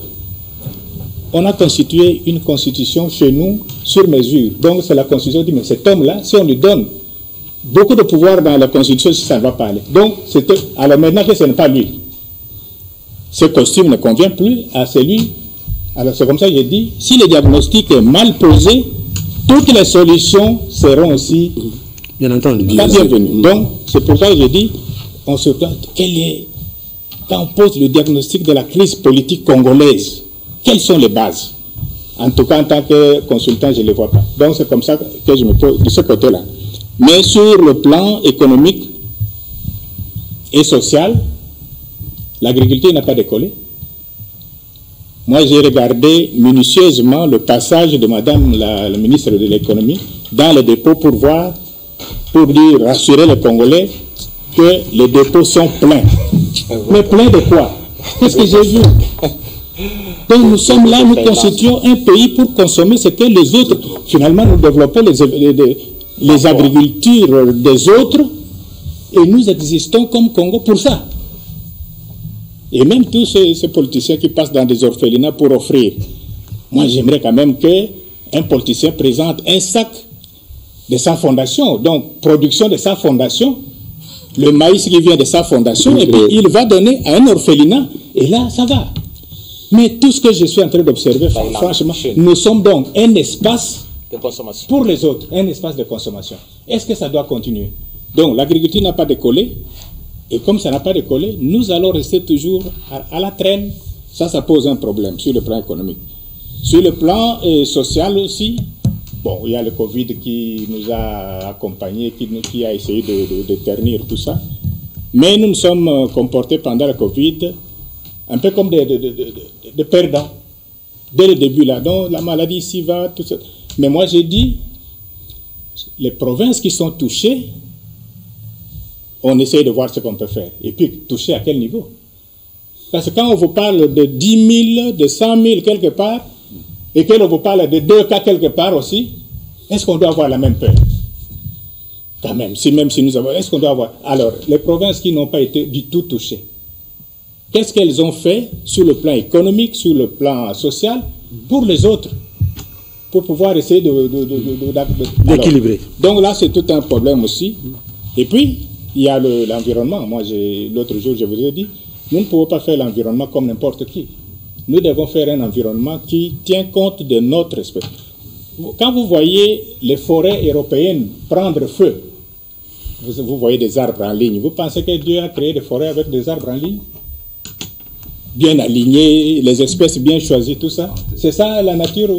on a constitué une constitution chez nous sur mesure. Donc c'est la constitution qui dit, mais cet homme-là, si on lui donne beaucoup de pouvoir dans la constitution, ça ne va pas aller. Donc c'était, alors maintenant que ce n'est pas lui, ce costume ne convient plus à celui. Alors c'est comme ça que j'ai dit, si le diagnostic est mal posé, toutes les solutions seront aussi bien entendu pas bienvenues. Donc c'est pour ça que j'ai dit, on se demande quand on pose le diagnostic de la crise politique congolaise, quelles sont les bases? En tout cas, en tant que consultant, je ne les vois pas. Donc, c'est comme ça que je me pose de ce côté-là. Mais sur le plan économique et social, l'agriculture n'a pas décollé. Moi, j'ai regardé minutieusement le passage de Madame la ministre de l'économie dans le dépôt pour voir, pour dire, rassurer les Congolais que les dépôts sont pleins. Mais pleins de quoi? Qu'est-ce que j'ai vu? Donc nous sommes là, nous constituons un pays pour consommer ce que les autres, finalement nous développons les agricultures des autres et nous existons comme Congo pour ça. Et même tous ces politiciens qui passent dans des orphelinats pour offrir, moi j'aimerais quand même qu'un politicien présente un sac de sa fondation, donc production de sa fondation, le maïs qui vient de sa fondation, et puis il va donner à un orphelinat, et là ça va. Mais tout ce que je suis en train d'observer, franchement, nous sommes donc un espace de consommation pour les autres, un espace de consommation. Est-ce que ça doit continuer? Donc l'agriculture n'a pas décollé, et comme ça n'a pas décollé, nous allons rester toujours à la traîne. Ça pose un problème sur le plan économique. Sur le plan social aussi, bon, il y a le Covid qui nous a accompagnés, qui a essayé de ternir tout ça. Mais nous nous sommes comportés pendant le Covid un peu comme des perdants. Dès le début, là, donc la maladie ici va, tout ça. Mais moi, j'ai dit, les provinces qui sont touchées, on essaie de voir ce qu'on peut faire. Et puis, toucher à quel niveau? Parce que quand on vous parle de 10 000, de 100 000 quelque part, et qu'on vous parle de 2 cas quelque part aussi, est-ce qu'on doit avoir la même peur? Quand même, même si nous avons... Est-ce qu'on doit avoir... Alors, les provinces qui n'ont pas été du tout touchées, qu'est-ce qu'elles ont fait sur le plan économique, sur le plan social, pour les autres, pour pouvoir essayer d'équilibrer. Donc là, c'est tout un problème aussi. Et puis, il y a l'environnement. Moi, l'autre jour, je vous ai dit, nous ne pouvons pas faire l'environnement comme n'importe qui. Nous devons faire un environnement qui tient compte de notre espèce. Quand vous voyez les forêts européennes prendre feu, vous voyez des arbres en ligne, vous pensez que Dieu a créé des forêts avec des arbres en ligne? Bien alignés, les espèces bien choisies, tout ça. C'est ça la nature.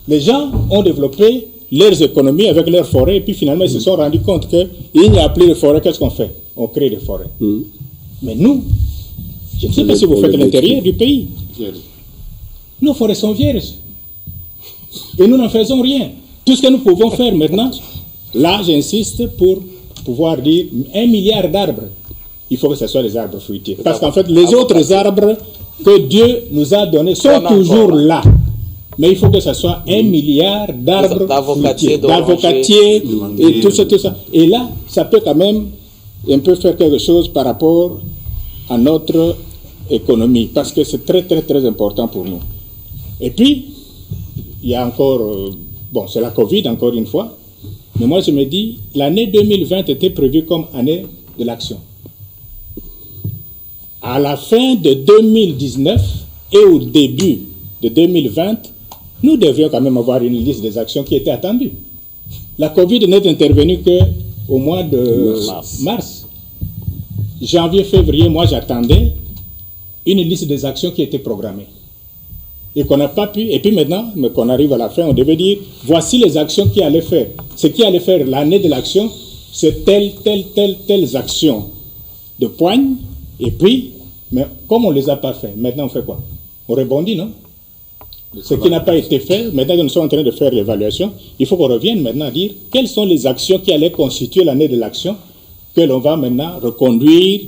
Les gens ont développé leurs économies avec leurs forêts et puis finalement ils se sont rendus compte qu'il n'y a plus de forêts. Qu'est-ce qu'on fait? On crée des forêts. Mais nous, je ne sais pas si vous faites l'intérieur du pays. Nos forêts sont vierges. Et nous n'en faisons rien. Tout ce que nous pouvons faire maintenant, là j'insiste pour pouvoir dire 1 milliard d'arbres. Il faut que ce soit des arbres fruitiers. Parce qu'en fait, les autres arbres que Dieu nous a donnés sont toujours là. Mais il faut que ce soit 1 milliard d'arbres fruitiers, d'avocatiers et tout ça. Et là, ça peut quand même un peu faire quelque chose par rapport à notre économie. Parce que c'est très, très, très important pour nous. Et puis, il y a encore... bon, c'est la Covid, encore une fois. Mais moi, je me dis, l'année 2020 était prévue comme année de l'action. À la fin de 2019 et au début de 2020, nous devions quand même avoir une liste des actions qui étaient attendues. La Covid n'est intervenue qu'au mois de mars. Janvier, février, moi j'attendais une liste des actions qui étaient programmées. Et qu'on n'a pas pu, et puis maintenant, qu'on arrive à la fin, on devait dire, voici les actions qui allaient faire. Ce qui allait faire l'année de l'action, c'est telles actions de poigne, et puis, mais comme on ne les a pas fait, maintenant on fait quoi? On rebondit, non? Ce qui n'a pas été fait, maintenant nous sommes en train de faire l'évaluation, il faut qu'on revienne maintenant à dire quelles sont les actions qui allaient constituer l'année de l'action que l'on va maintenant reconduire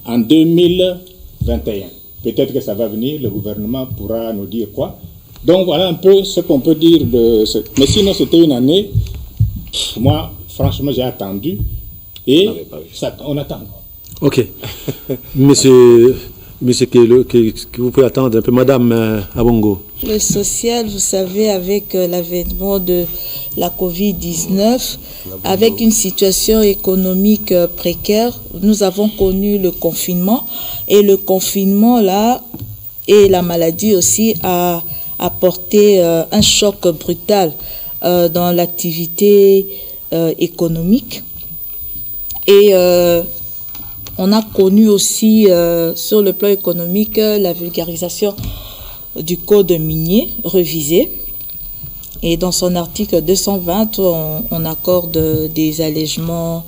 en 2021. Peut-être que ça va venir, le gouvernement pourra nous dire quoi. Donc voilà un peu ce qu'on peut dire de ce... Mais sinon c'était une année, moi franchement j'ai attendu et ça, on attend. Ok. Monsieur que vous pouvez attendre un peu, Madame Abongo. Le social, vous savez, avec l'avènement de la Covid-19, avec une situation économique précaire, nous avons connu le confinement. Et le confinement, là, et la maladie aussi, a apporté un choc brutal dans l'activité économique. Et on a connu aussi, sur le plan économique, la vulgarisation du code minier revisé. Et dans son article 220, on accorde des allègements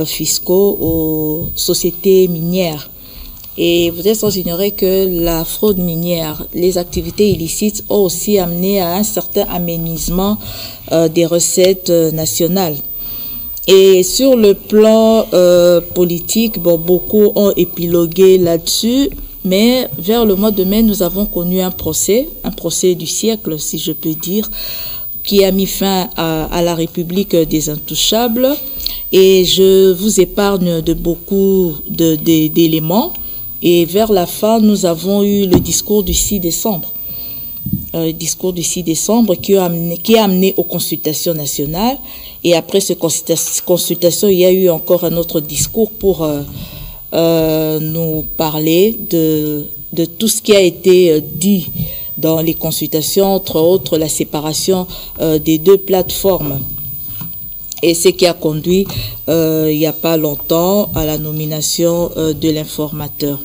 fiscaux aux sociétés minières. Et vous êtes sans ignorer que la fraude minière, les activités illicites ont aussi amené à un certain aménagement des recettes nationales. Et sur le plan politique, bon, beaucoup ont épilogué là-dessus, mais vers le mois de mai, nous avons connu un procès du siècle, si je peux dire, qui a mis fin à la République des Intouchables. Et je vous épargne de beaucoup d'éléments. Et vers la fin, nous avons eu le discours du 6 décembre. Le discours du 6 décembre qui a amené aux consultations nationales. Et après ces consultations, il y a eu encore un autre discours pour nous parler de tout ce qui a été dit dans les consultations, entre autres la séparation des deux plateformes. Et ce qui a conduit, il n'y a pas longtemps, à la nomination de l'informateur.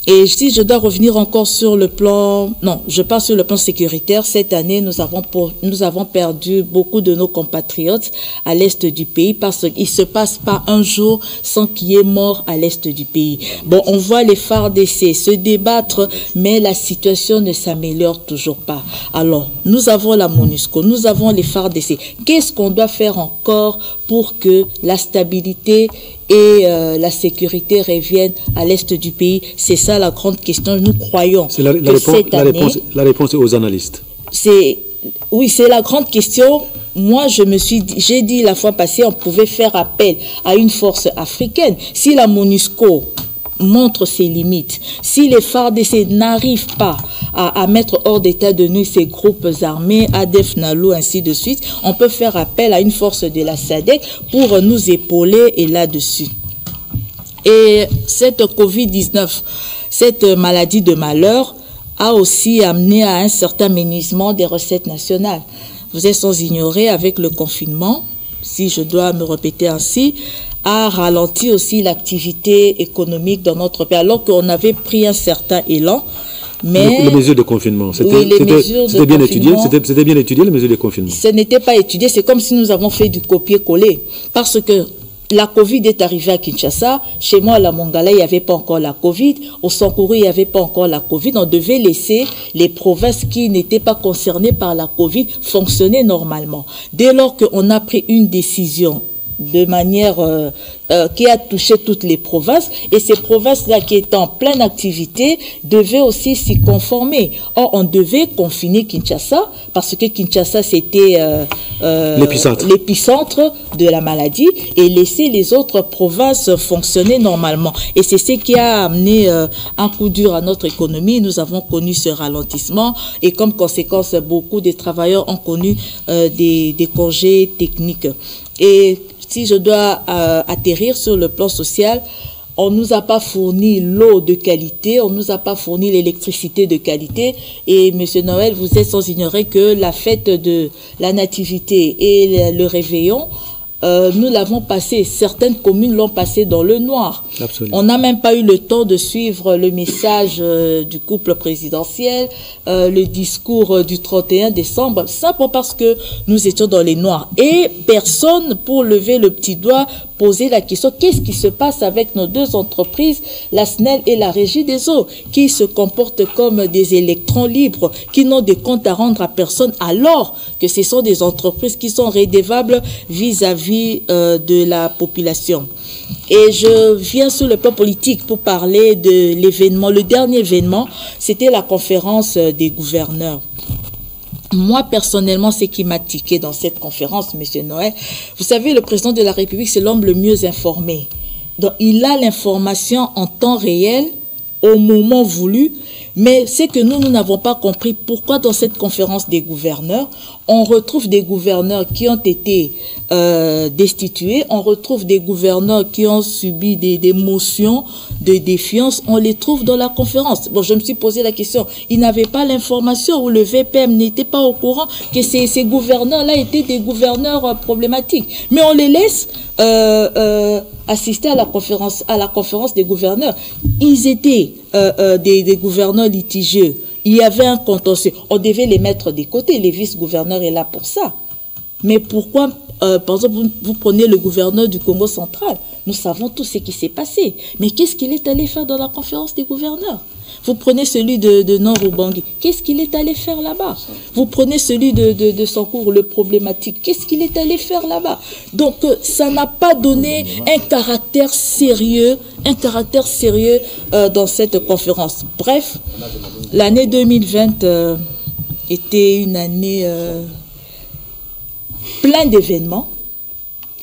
Et si je dois revenir encore sur le plan... Non, je parle sur le plan sécuritaire. Cette année, nous avons perdu beaucoup de nos compatriotes à l'est du pays parce qu'il ne se passe pas un jour sans qu'il y ait mort à l'est du pays. Bon, on voit les FARDC se débattre, mais la situation ne s'améliore toujours pas. Alors, nous avons la MONUSCO, nous avons les FARDC. Qu'est-ce qu'on doit faire encore pour que la stabilité et la sécurité reviennent à l'est du pays? C'est ça la grande question. Nous croyons que la réponse est aux analystes. Oui, c'est la grande question. Moi, j'ai dit la fois passée, on pouvait faire appel à une force africaine. Si la MONUSCO montre ses limites, si les FARDC n'arrivent pas à mettre hors d'état de nuire ces groupes armés, ADF, NALU, ainsi de suite, on peut faire appel à une force de la SADC pour nous épauler et là-dessus. Et cette Covid-19, cette maladie de malheur, a aussi amené à un certain aménagement des recettes nationales. Vous êtes sans ignorer, avec le confinement, si je dois me répéter ainsi, a ralenti aussi l'activité économique dans notre pays, alors qu'on avait pris un certain élan. Mais les mesures de confinement, c'était bien étudié, c'était bien étudié, les mesures de confinement. Ce n'était pas étudié, c'est comme si nous avons fait du copier-coller. Parce que la Covid est arrivée à Kinshasa. Chez moi, à la Mongala, il n'y avait pas encore la Covid. Au Sankourou, il n'y avait pas encore la Covid. On devait laisser les provinces qui n'étaient pas concernées par la Covid fonctionner normalement. Dès lors qu'on a pris une décision de manière qui a touché toutes les provinces, et ces provinces-là qui étaient en pleine activité devaient aussi s'y conformer. Or, on devait confiner Kinshasa, parce que Kinshasa, c'était l'épicentre de la maladie, et laisser les autres provinces fonctionner normalement. Et c'est ce qui a amené un coup dur à notre économie. Nous avons connu ce ralentissement, et comme conséquence, beaucoup de travailleurs ont connu des congés techniques. Et si je dois atterrir sur le plan social, on ne nous a pas fourni l'eau de qualité, on ne nous a pas fourni l'électricité de qualité. Et M. Noël, vous êtes sans ignorer que la fête de la Nativité et le réveillon, nous l'avons passé, certaines communes l'ont passé dans le noir. Absolument. On n'a même pas eu le temps de suivre le message du couple présidentiel, le discours du 31 décembre, simplement parce que nous étions dans les noirs. Et personne, pour lever le petit doigt, poser la question, qu'est-ce qui se passe avec nos deux entreprises, la SNEL et la Régie des eaux, qui se comportent comme des électrons libres, qui n'ont de comptes à rendre à personne, alors que ce sont des entreprises qui sont redevables vis-à-vis de la population. Et je viens sur le plan politique pour parler de l'événement. Le dernier événement, c'était la conférence des gouverneurs. Moi, personnellement, ce qui m'a tiqué dans cette conférence, M. Noël, vous savez, le président de la République, c'est l'homme le mieux informé. Donc, il a l'information en temps réel, au moment voulu, mais c'est que nous n'avons pas compris pourquoi dans cette conférence des gouverneurs, on retrouve des gouverneurs qui ont été destitués, on retrouve des gouverneurs qui ont subi des motions de défiance, on les trouve dans la conférence. Bon, je me suis posé la question, ils n'avaient pas l'information ou le VPM n'était pas au courant que ces gouverneurs-là étaient des gouverneurs problématiques. Mais on les laisse assister à la conférence des gouverneurs. Ils étaient des gouverneurs litigieux. Il y avait un contentieux. On devait les mettre de côté. Les vice-gouverneurs est là pour ça. Mais pourquoi, par exemple, vous prenez le gouverneur du Congo central, nous savons tout ce qui s'est passé. Mais qu'est-ce qu'il est allé faire dans la conférence des gouverneurs? Vous prenez celui de Nord-Ubangi, qu'est-ce qu'il est allé faire là-bas? Vous prenez celui de Sankourou, le problématique, qu'est-ce qu'il est allé faire là-bas? Donc, ça n'a pas donné un caractère sérieux dans cette conférence. Bref, l'année 2020 était une année plein d'événements,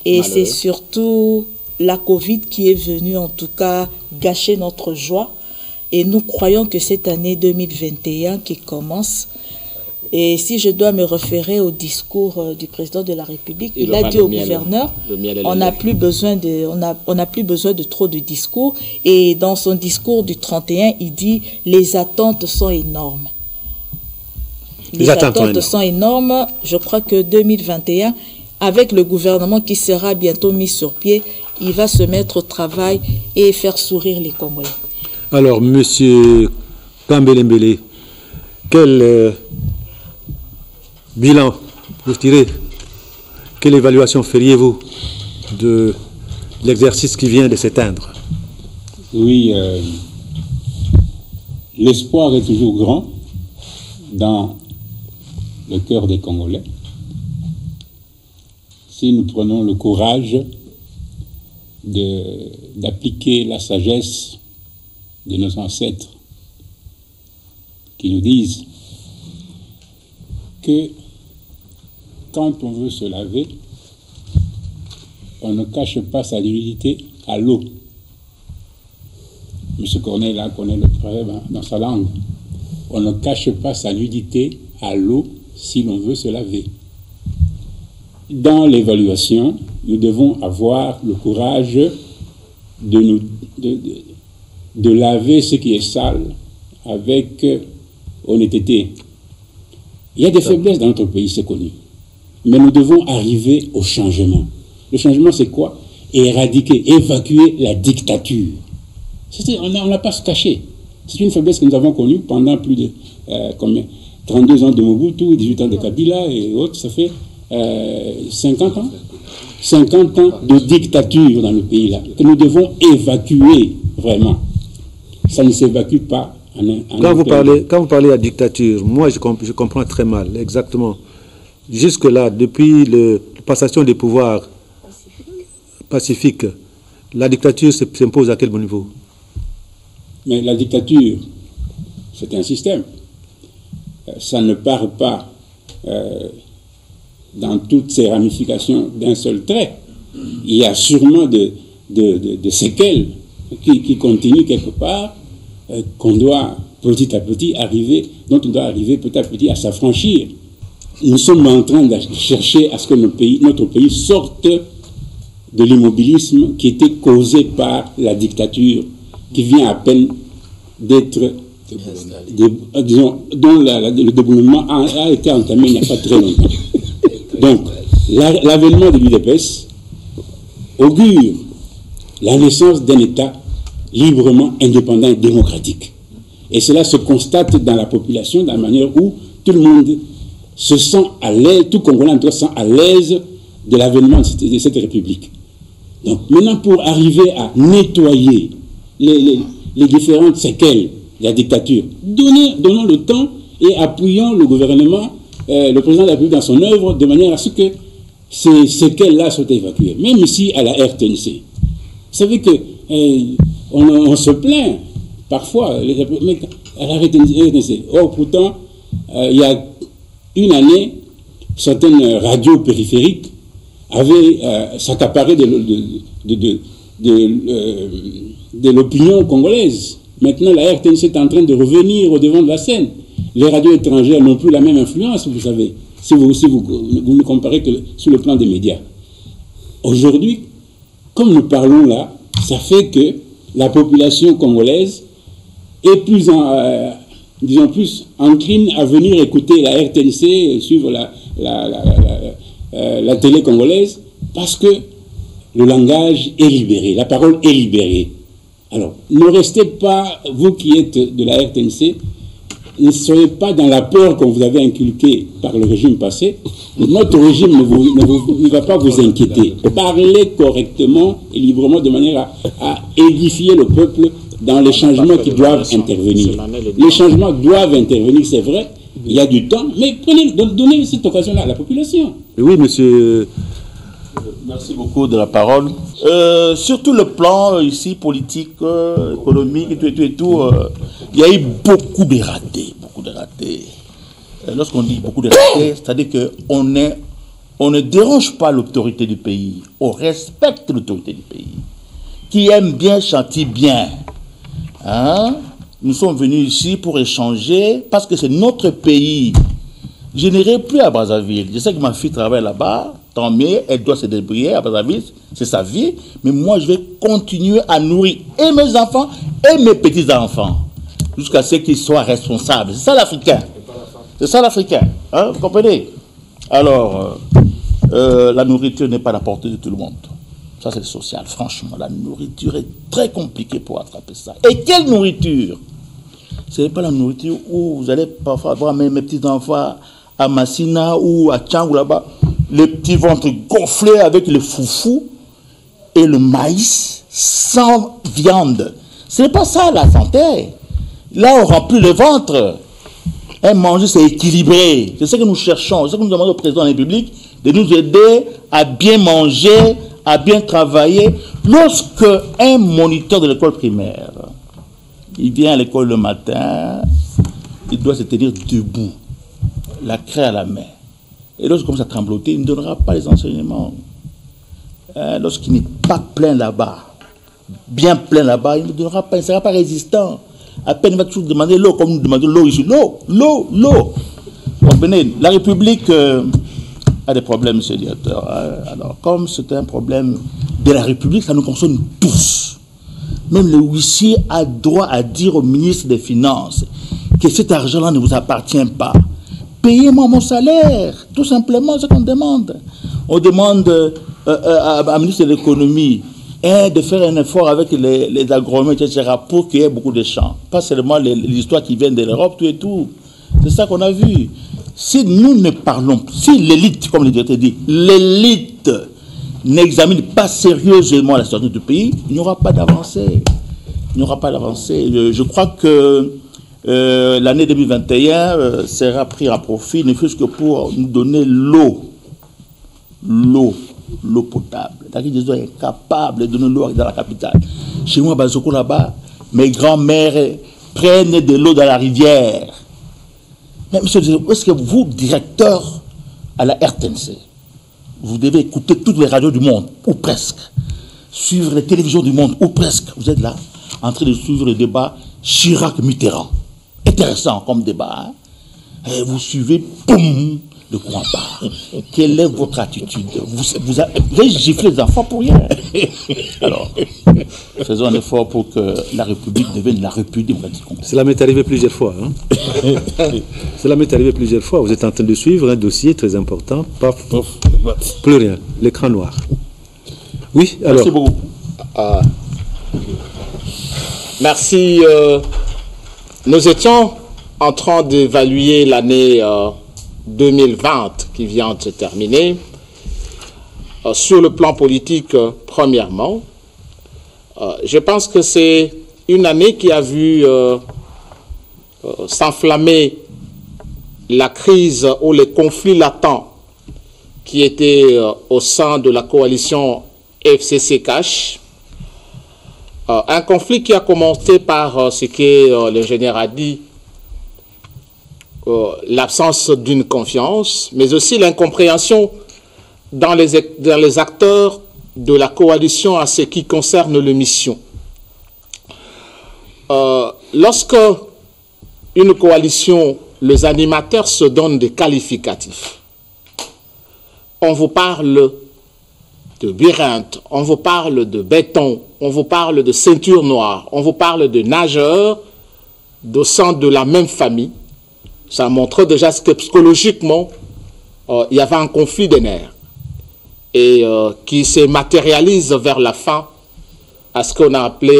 et c'est surtout la Covid qui est venue, en tout cas, gâcher notre joie. Et nous croyons que cette année 2021 qui commence, et si je dois me référer au discours du président de la République, il a dit au gouverneur, on n'a plus besoin de trop de discours. Et dans son discours du 31, il dit les attentes sont énormes. Les attentes sont énormes. Je crois que 2021, avec le gouvernement qui sera bientôt mis sur pied, il va se mettre au travail et faire sourire les Congolais. Alors, Monsieur Kambele-Mbele, quel bilan vous tirez? Quelle évaluation feriez-vous de l'exercice qui vient de s'éteindre? Oui, l'espoir est toujours grand dans le cœur des Congolais. Si nous prenons le courage d'appliquer la sagesse de nos ancêtres qui nous disent que quand on veut se laver, on ne cache pas sa nudité à l'eau. M. Corneille là connaît le proverbe dans sa langue. On ne cache pas sa nudité à l'eau si l'on veut se laver. Dans l'évaluation, nous devons avoir le courage de laver ce qui est sale avec honnêteté. Il y a des faiblesses dans notre pays, c'est connu. Mais nous devons arriver au changement. Le changement, c'est quoi? Éradiquer, évacuer la dictature. On n'a pas à se cacher. C'est une faiblesse que nous avons connue pendant plus de 32 ans de Mobutu, 18 ans de Kabila et autres, ça fait 50 ans. 50 ans de dictature dans le pays là, que nous devons évacuer vraiment. Ça ne s'évacue pas quand vous parlez à dictature, moi je comprends très mal, exactement. Jusque-là, depuis la passation des pouvoirs pacifiques, la dictature s'impose à quel niveau? Mais la dictature, c'est un système. Ça ne part pas dans toutes ses ramifications d'un seul trait. Il y a sûrement de séquelles qui continuent quelque part, qu'on doit petit à petit arriver, dont on doit arriver petit à petit à s'affranchir. Nous sommes en train de chercher à ce que notre pays sorte de l'immobilisme qui était causé par la dictature, qui vient à peine d'être, disons, dont le développement a été entamé il n'y a pas très longtemps. Donc, l'avènement de l'UDPS augure la naissance d'un État librement indépendant et démocratique. Et cela se constate dans la population, dans la manière où tout le monde se sent à l'aise, tout Congolais en tout cas se sent à l'aise de l'avènement de cette République. Donc maintenant, pour arriver à nettoyer les différentes séquelles de la dictature, donnons le temps et appuyons le gouvernement, le président de la République dans son œuvre, de manière à ce que ces séquelles-là soient évacuées. Même ici, à la RTNC. Vous savez que on se plaint parfois à la RTNC. Or, pourtant, il y a une année, certaines radios périphériques avaient s'accaparé de l'opinion congolaise. Maintenant, la RTNC est en train de revenir au devant de la scène. Les radios étrangères n'ont plus la même influence, vous savez, si vous ne comparez que sur le plan des médias. Aujourd'hui, comme nous parlons là, ça fait que la population congolaise est plus encline à venir écouter la RTNC, suivre la télé congolaise, parce que le langage est libéré, la parole est libérée. Alors, ne restez pas, vous qui êtes de la RTNC, ne soyez pas dans la peur qu'on vous avait inculquée par le régime passé. Notre régime ne va pas vous inquiéter. Parlez correctement et librement de manière à édifier le peuple dans les changements qui doivent intervenir. Les changements doivent intervenir, c'est vrai, il y a du temps, mais donnez cette occasion-là à la population. Oui, monsieur. Merci beaucoup de la parole. Surtout le plan ici politique, économique et tout, il y a eu beaucoup de ratés, Lorsqu'on dit beaucoup de ratés, c'est-à-dire qu'on ne dérange pas l'autorité du pays, on respecte l'autorité du pays. Qui aime bien chante bien. Hein? Nous sommes venus ici pour échanger parce que c'est notre pays. Je n'irai plus à Brazzaville. Je sais que ma fille travaille là-bas. Tant mieux, elle doit se débrouiller à Brazzaville, c'est sa vie. Mais moi, je vais continuer à nourrir et mes enfants et mes petits-enfants jusqu'à ce qu'ils soient responsables. C'est ça l'Africain. C'est ça l'Africain. Hein, vous comprenez? Alors, la nourriture n'est pas à la portée de tout le monde. Ça, c'est le social. Franchement, la nourriture est très compliquée pour attraper ça. Et quelle nourriture? Ce n'est pas la nourriture où vous allez parfois voir mes petits-enfants à Massina ou à Tchang ou là-bas, les petits ventres gonflés avec le foufou et le maïs sans viande. Ce n'est pas ça la santé. Là, on remplit le ventre. Et manger, c'est équilibré. C'est ce que nous cherchons. C'est ce que nous demandons au président de la République, de nous aider à bien manger, à bien travailler. Lorsque un moniteur de l'école primaire, il vient à l'école le matin, il doit se tenir debout, la craie à la main. Et lorsqu'il commence à trembloter, il ne donnera pas les enseignements. Lorsqu'il n'est pas plein là-bas, bien plein là-bas, il ne donnera pas, il ne sera pas résistant. À peine il va toujours demander l'eau, comme nous demandons l'eau ici. L'eau. Comprenez, la République a des problèmes, monsieur le directeur. Alors, comme c'est un problème de la République, ça nous concerne tous. Même le huissier a droit à dire au ministre des Finances que cet argent-là ne vous appartient pas. Payez-moi mon salaire, tout simplement, c'est ce qu'on demande. On demande à ministre de l'économie est de faire un effort avec les agronomes, etc., pour qu'il y ait beaucoup de champs. Pas seulement les histoires qui viennent de l'Europe, tout et tout. C'est ça qu'on a vu. Si nous ne parlons, si l'élite, comme le directeur dit, l'élite n'examine pas sérieusement la situation du pays, il n'y aura pas d'avancée. Il n'y aura pas d'avancée. Je crois que l'année 2021 sera prise à profit, ne fût-ce que pour nous donner l'eau potable. C'est-à-dire qu'ils sont incapables de donner l'eau dans la capitale. Chez moi, Bazoko, là-bas, mes grands-mères prennent de l'eau dans la rivière. Mais monsieur, est-ce que vous, directeur à la RTNC, vous devez écouter toutes les radios du monde, ou presque, suivre les télévisions du monde, ou presque. Vous êtes là, en train de suivre le débat Chirac-Mitterrand. Intéressant comme débat. Hein? Et vous suivez, boum, le courant part. Quelle est votre attitude? Vous avez giflé les enfants pour rien. Alors, faisons un effort pour que la République devienne la République démocratique. Cela m'est arrivé plusieurs fois. Hein. Cela m'est arrivé plusieurs fois. Vous êtes en train de suivre un dossier très important. Paf, paf, plus rien. L'écran noir. Oui, alors. Merci beaucoup. Merci. Nous étions en train d'évaluer l'année 2020 qui vient de se terminer. Sur le plan politique, premièrement, je pense que c'est une année qui a vu s'enflammer la crise ou les conflits latents qui étaient au sein de la coalition FCC-CACH. Un conflit qui a commencé par ce que l'ingénieur a dit, l'absence d'une confiance, mais aussi l'incompréhension dans les acteurs de la coalition à ce qui concerne les missions. Lorsque une coalition, les animateurs se donnent des qualificatifs, on vous parle de labyrinthe, on vous parle de béton, on vous parle de ceinture noire, on vous parle de nageurs au sein de la même famille. Ça montre déjà que psychologiquement, il y avait un conflit des nerfs et qui se matérialise vers la fin à ce qu'on a appelé,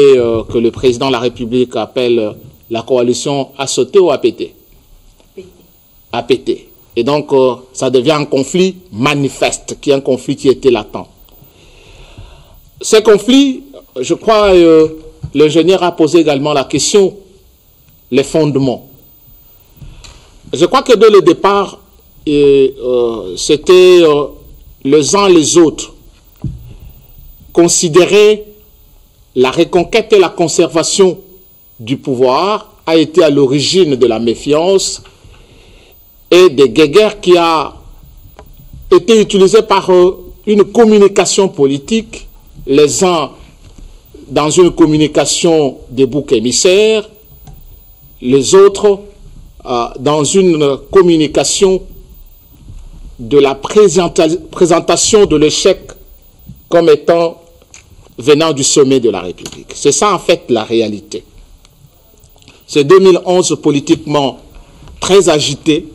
que le président de la République appelle la coalition à sauter ou à péter. À péter. Et donc, ça devient un conflit manifeste, qui est un conflit qui était latent. Ce conflit, je crois, l'ingénieur a posé également la question, les fondements. Je crois que dès le départ, c'était les uns les autres considérer la reconquête et la conservation du pouvoir a été à l'origine de la méfiance et des guéguerres qui a été utilisées par une communication politique, les uns dans une communication des boucs émissaires, les autres dans une communication de la présentation de l'échec comme étant venant du sommet de la République. C'est ça en fait la réalité. C'est 2011 politiquement très agité,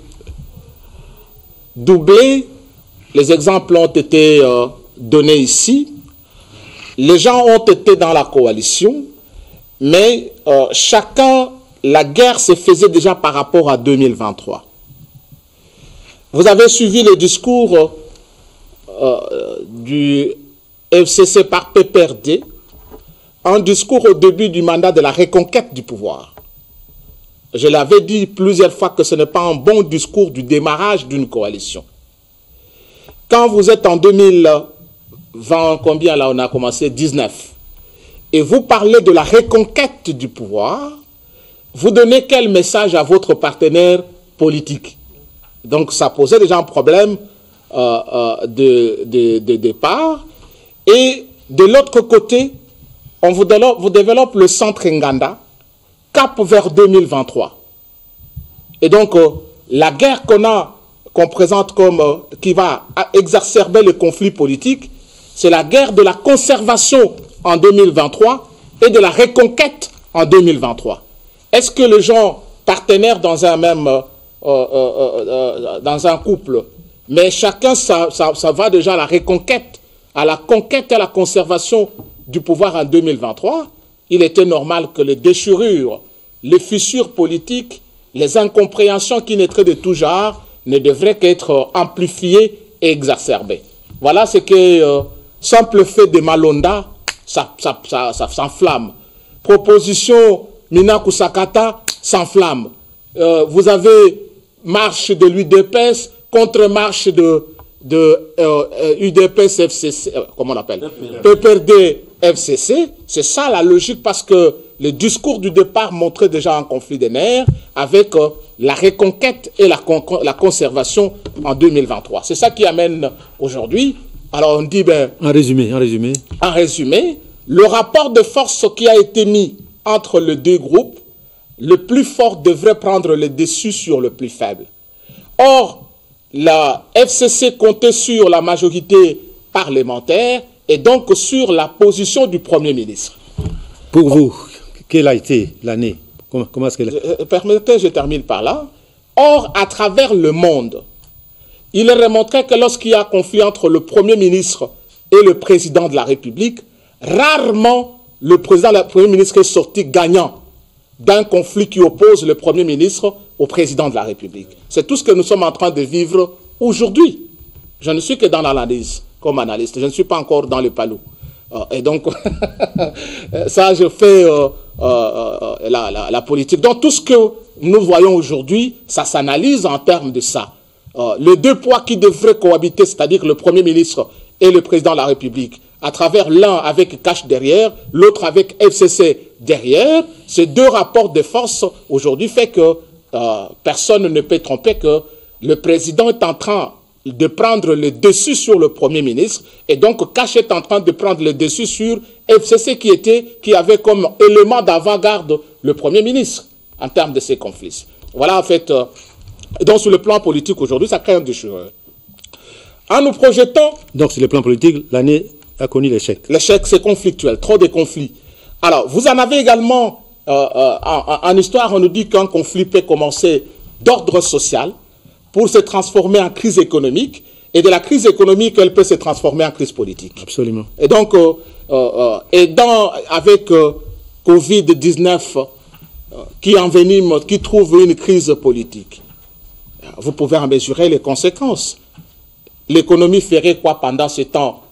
doublé, les exemples ont été donnés ici, les gens ont été dans la coalition, mais chacun, la guerre se faisait déjà par rapport à 2023. Vous avez suivi le discours du FCC par PPRD, un discours au début du mandat de la reconquête du pouvoir. Je l'avais dit plusieurs fois que ce n'est pas un bon discours du démarrage d'une coalition. Quand vous êtes en 2020, combien là on a commencé? 19. Et vous parlez de la reconquête du pouvoir, vous donnez quel message à votre partenaire politique? Donc ça posait déjà un problème de départ. Et de l'autre côté, on vous développe le centre Nganda, cap vers 2023. Et donc la guerre qu'on présente comme qui va exacerber le conflit politique, c'est la guerre de la conservation en 2023 et de la reconquête en 2023. Est-ce que les gens partenaires dans un même dans un couple, mais chacun ça va déjà à la reconquête, à la conquête et à la conservation du pouvoir en 2023, il était normal que les déchirures, les fissures politiques, les incompréhensions qui naîtraient de tout genre ne devraient qu'être amplifiées et exacerbées. Voilà ce que simple fait de Malonda, ça s'enflamme. Proposition Minakou Sakata s'enflamme. Vous avez marche de l'UDPS contre marche de UDPS FCC, comment on l'appelle, PPRD FCC. C'est ça la logique, parce que le discours du départ montrait déjà un conflit des nerfs avec la reconquête et la conservation en 2023. C'est ça qui amène aujourd'hui. Alors on dit, ben, en résumé, le rapport de force qui a été mis entre les deux groupes, le plus fort devrait prendre le dessus sur le plus faible. Or, la FCC comptait sur la majorité parlementaire et donc sur la position du Premier ministre. Pour vous, quelle a été l'année? Comment est-ce qu'elle... Permettez, je termine par là. Or, à travers le monde, il est remontré que lorsqu'il y a conflit entre le Premier ministre et le Président de la République, rarement le Premier ministre est sorti gagnant d'un conflit qui oppose le Premier ministre au Président de la République. C'est tout ce que nous sommes en train de vivre aujourd'hui. Je ne suis que dans l'analyse, comme analyste. Je ne suis pas encore dans le palou. Et donc, ça, je fais la politique. Donc, tout ce que nous voyons aujourd'hui, ça s'analyse en termes de ça. Les deux poids qui devraient cohabiter, c'est-à-dire le Premier ministre et le Président de la République, à travers l'un avec Cash derrière, l'autre avec FCC derrière, ces deux rapports de force aujourd'hui fait que personne ne peut tromper que le président est en train de prendre le dessus sur le Premier ministre, et donc Cash est en train de prendre le dessus sur FCC qui avait comme élément d'avant-garde le Premier ministre en termes de ces conflits. Voilà en fait, donc sur le plan politique aujourd'hui, ça crée un déchirure. En nous projetant... Donc sur le plan politique, l'année a connu l'échec. L'échec, c'est conflictuel, trop de conflits. Alors, vous en avez également, en histoire, on nous dit qu'un conflit peut commencer d'ordre social pour se transformer en crise économique, et de la crise économique, elle peut se transformer en crise politique. Absolument. Et donc, avec Covid-19 qui envenime, qui trouve une crise politique, vous pouvez en mesurer les conséquences. L'économie ferait quoi pendant ce temps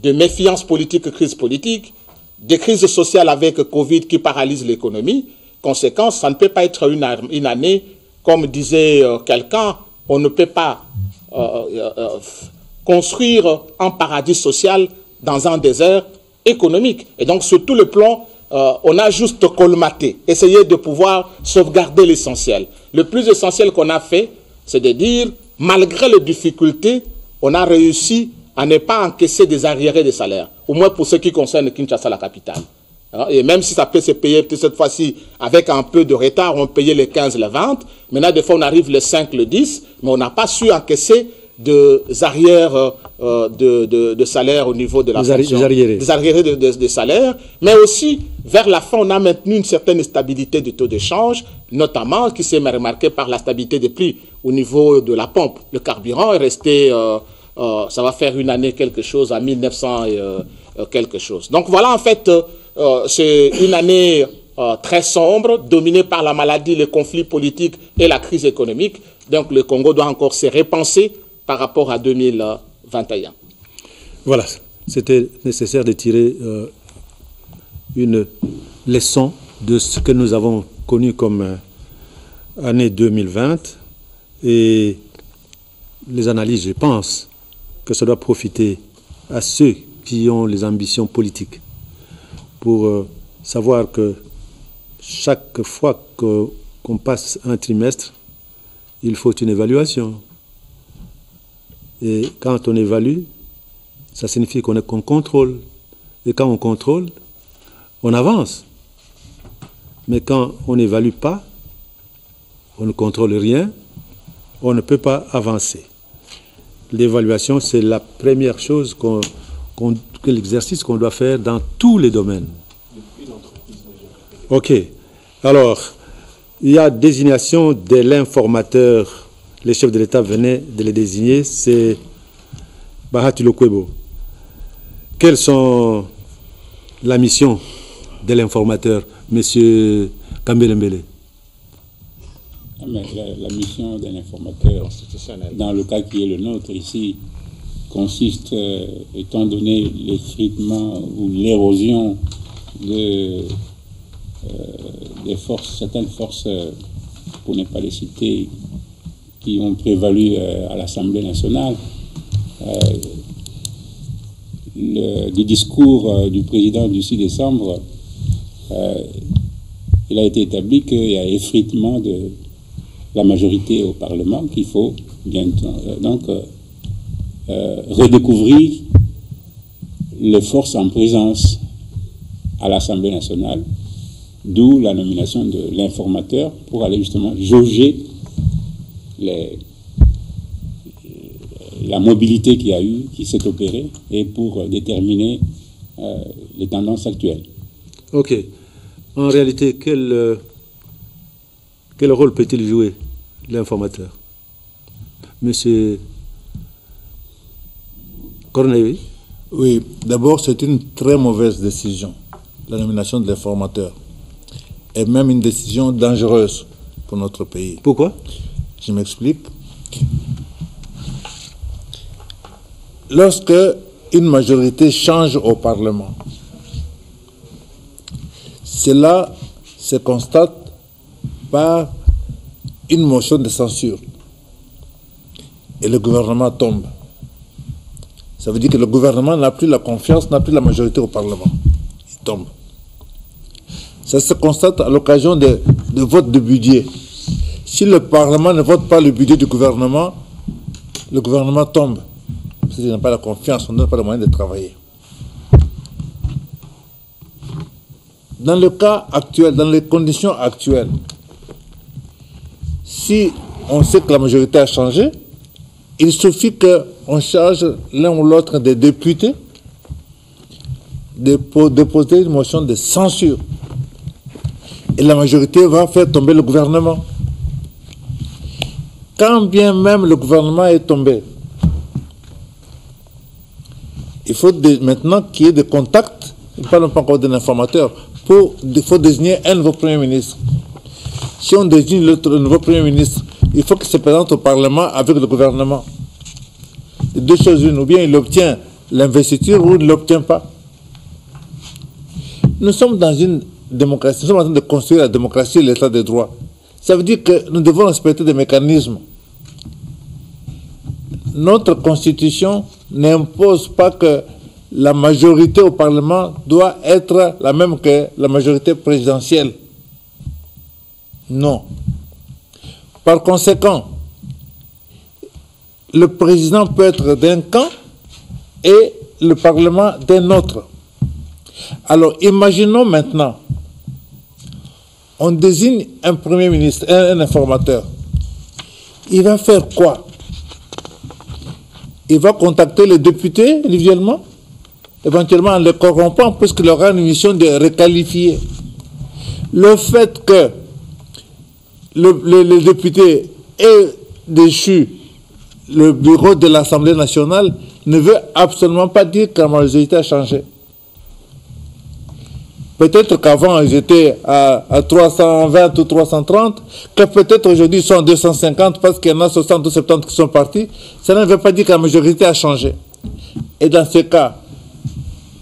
de méfiance politique, crise politique, des crises sociales avec Covid qui paralyse l'économie? Conséquence, ça ne peut pas être une année, comme disait quelqu'un, on ne peut pas construire un paradis social dans un désert économique. Et donc, sur tout le plan, on a juste colmaté, essayé de pouvoir sauvegarder l'essentiel. Le plus essentiel qu'on a fait, c'est de dire, malgré les difficultés, on a réussi à ne pas encaisser des arriérés de salaire, au moins pour ce qui concerne Kinshasa, la capitale. Et même si ça peut se payer cette fois-ci avec un peu de retard, on payait les 15, les 20. Maintenant, des fois, on arrive le 5, le 10, mais on n'a pas su encaisser des arrières de salaire au niveau de la fonction. Des arriérés de salaire. Mais aussi, vers la fin, on a maintenu une certaine stabilité du taux d'échange, notamment qui s'est remarquée par la stabilité des prix au niveau de la pompe. Le carburant est resté... ça va faire une année quelque chose à 1900 et quelque chose. Donc voilà, en fait, c'est une année très sombre, dominée par la maladie, les conflits politiques et la crise économique. Donc le Congo doit encore se repenser par rapport à 2021. Voilà, c'était nécessaire de tirer une leçon de ce que nous avons connu comme année 2020 et les analyses, je pense, que ça doit profiter à ceux qui ont les ambitions politiques pour savoir que chaque fois qu'on passe un trimestre, il faut une évaluation. Et quand on évalue, ça signifie qu'on contrôle. Et quand on contrôle, on avance. Mais quand on n'évalue pas, on ne contrôle rien, on ne peut pas avancer. L'évaluation, c'est la première chose que l'exercice qu'on doit faire dans tous les domaines. Ok. Alors, il y a désignation de l'informateur. Les chefs de l'État venaient de les désigner. C'est Bahati Lokwebo. Quelles sont la mission de l'informateur, M. Kambele-Mbele? La mission d'un informateur, dans le cas qui est le nôtre ici, consiste, étant donné l'effritement ou l'érosion des forces, certaines forces, pour ne pas les citer, qui ont prévalu à l'Assemblée nationale, du discours du président du 6 décembre, il a été établi qu'il y a effritement de la majorité au Parlement, qu'il faut bientôt donc redécouvrir les forces en présence à l'Assemblée nationale, d'où la nomination de l'informateur pour aller justement jauger la mobilité qu'il y a eu, qui s'est opérée, et pour déterminer les tendances actuelles. Ok. En réalité, quel rôle peut-il jouer, l'informateur? Monsieur Corneille? Oui, d'abord, c'est une très mauvaise décision, la nomination de l'informateur. Et même une décision dangereuse pour notre pays. Pourquoi? Je m'explique. Lorsque une majorité change au Parlement, cela se constate par une motion de censure. Et le gouvernement tombe. Ça veut dire que le gouvernement n'a plus la confiance, n'a plus la majorité au Parlement. Il tombe. Ça se constate à l'occasion de vote de budget. Si le Parlement ne vote pas le budget du gouvernement, le gouvernement tombe. Parce qu'il n'a pas la confiance, on n'a pas le moyen de travailler. Dans le cas actuel, dans les conditions actuelles, si on sait que la majorité a changé, il suffit qu'on charge l'un ou l'autre des députés de déposer une motion de censure. Et la majorité va faire tomber le gouvernement. Quand bien même le gouvernement est tombé, il faut maintenant qu'il y ait des contacts, ne parlons pas encore d'un informateur, il faut désigner un nouveau Premier ministre. Si on désigne le nouveau Premier ministre, il faut qu'il se présente au Parlement avec le gouvernement. Les deux choses une, ou bien il obtient l'investiture ou il ne l'obtient pas. Nous sommes dans une démocratie, nous sommes en train de construire la démocratie et l'état de droit. Ça veut dire que nous devons respecter des mécanismes. Notre Constitution n'impose pas que la majorité au Parlement doit être la même que la majorité présidentielle. Non. Par conséquent, le président peut être d'un camp et le Parlement d'un autre. Alors, imaginons maintenant, on désigne un Premier ministre, un informateur. Il va faire quoi? Il va contacter les députés individuellement, éventuellement en les corrompant, puisqu'il aura une mission de requalifier. Le fait que le député ait déchu le bureau de l'Assemblée nationale ne veut absolument pas dire que la majorité a changé. Peut-être qu'avant, ils étaient à 320 ou 330, que peut-être aujourd'hui, ils sont à 250 parce qu'il y en a 60 ou 70 qui sont partis. Ça ne veut pas dire que la majorité a changé. Et dans ce cas,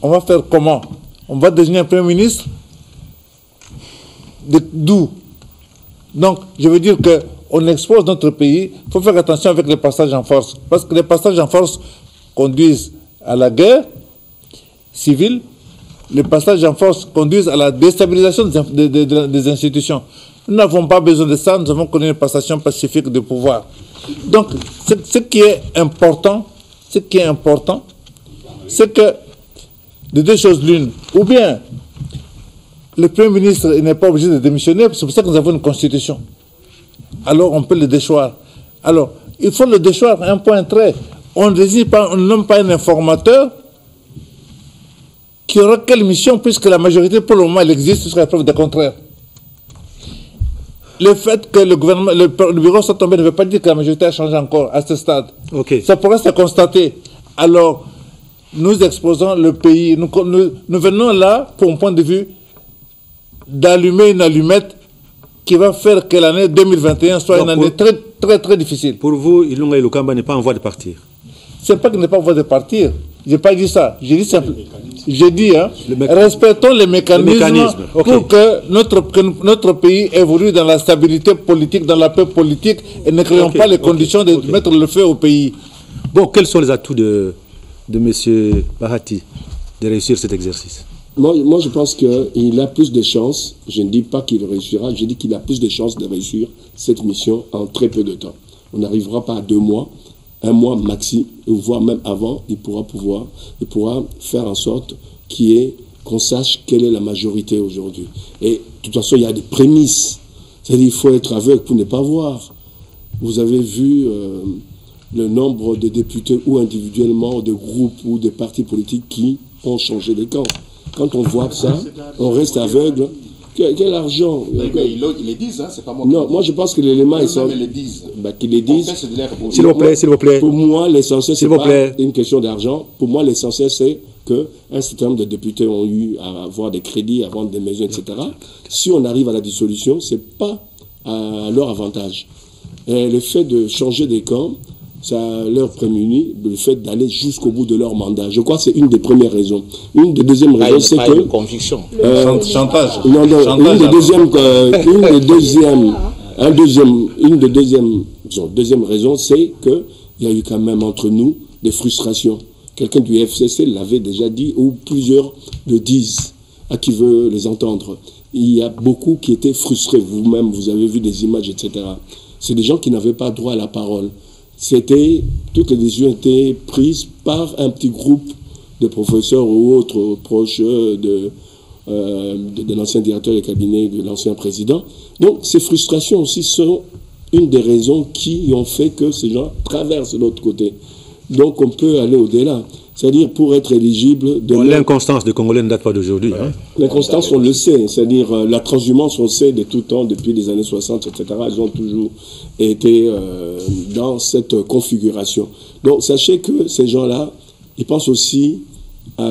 on va faire comment? On va désigner un Premier ministre d'où? Donc, je veux dire qu'on expose notre pays. Il faut faire attention avec les passages en force. Parce que les passages en force conduisent à la guerre civile. Les passages en force conduisent à la déstabilisation des institutions. Nous n'avons pas besoin de ça, nous avons connu une passation pacifique de pouvoir. Donc, ce qui est important, c'est que de deux choses l'une, ou bien le Premier ministre n'est pas obligé de démissionner, c'est pour ça que nous avons une constitution. Alors on peut le déchoir. Alors, il faut le déchoir, un point trait. On ne nomme pas un informateur qui aura quelle mission, puisque la majorité, pour le moment, elle existe jusqu'à la preuve du contraire. Le fait que le gouvernement, le bureau soit tombé ne veut pas dire que la majorité a changé encore à ce stade. Okay. Ça pourrait se constater. Alors, nous exposons le pays. Nous venons là, pour un point de vue, d'allumer une allumette qui va faire que l'année 2021 soit une année très, très, très difficile. Pour vous, Ilunga Ilukamba n'est pas en voie de partir? C'est pas qu'il n'est pas en voie de partir. Je n'ai pas dit ça. J'ai dit simplement. J'ai dit, respectons les mécanismes pour que notre pays évolue dans la stabilité politique, dans la paix politique, et ne créons pas les conditions de mettre le feu au pays. Bon, quels sont les atouts de M. Bahati de réussir cet exercice? Moi, je pense qu'il a plus de chances, je ne dis pas qu'il réussira, je dis qu'il a plus de chances de réussir cette mission en très peu de temps. On n'arrivera pas à 2 mois, 1 mois maxi, voire même avant, il pourra faire en sorte qu'on sache quelle est la majorité aujourd'hui. Et de toute façon, il y a des prémices. C'est-à-dire qu'il faut être aveugle pour ne pas voir. Vous avez vu le nombre de députés ou individuellement, de groupes ou de partis politiques qui ont changé de camp. Quand on voit ça, on reste aveugle. Quel argent? Ils les disent, hein, c'est pas moi. Non, moi je pense que l'élément ils sont. Ils les disent. Qu'ils les disent. S'il vous plaît, s'il vous plaît. Pour moi, l'essentiel, c'est pas une question d'argent. Pour moi, l'essentiel, c'est qu'un certain nombre de députés ont eu à avoir des crédits, à vendre des maisons, etc. Si on arrive à la dissolution, c'est pas à leur avantage. Et le fait de changer des camps, ça leur prémunit le fait d'aller jusqu'au bout de leur mandat. Je crois que c'est une des premières raisons. Une des deuxièmes raisons, c'est que... conviction. Chantage. Non, une des deuxièmes raisons, c'est qu'il y a eu quand même entre nous des frustrations. Quelqu'un du FCC l'avait déjà dit, ou plusieurs le disent, à qui veut les entendre. Il y a beaucoup qui étaient frustrés. Vous-même, vous avez vu des images, etc. C'est des gens qui n'avaient pas droit à la parole. Toutes les décisions étaient prises par un petit groupe de professeurs ou autres proches de l'ancien directeur de cabinet de l'ancien président. Donc ces frustrations aussi sont une des raisons qui ont fait que ces gens traversent de l'autre côté. Donc on peut aller au-delà. C'est-à-dire pour être éligible... L'inconstance des Congolais ne date pas d'aujourd'hui. Hein. L'inconstance, on le sait. C'est-à-dire la transhumance, on sait de tout temps, depuis les années 60, etc. Ils ont toujours été dans cette configuration. Donc sachez que ces gens-là, ils pensent aussi à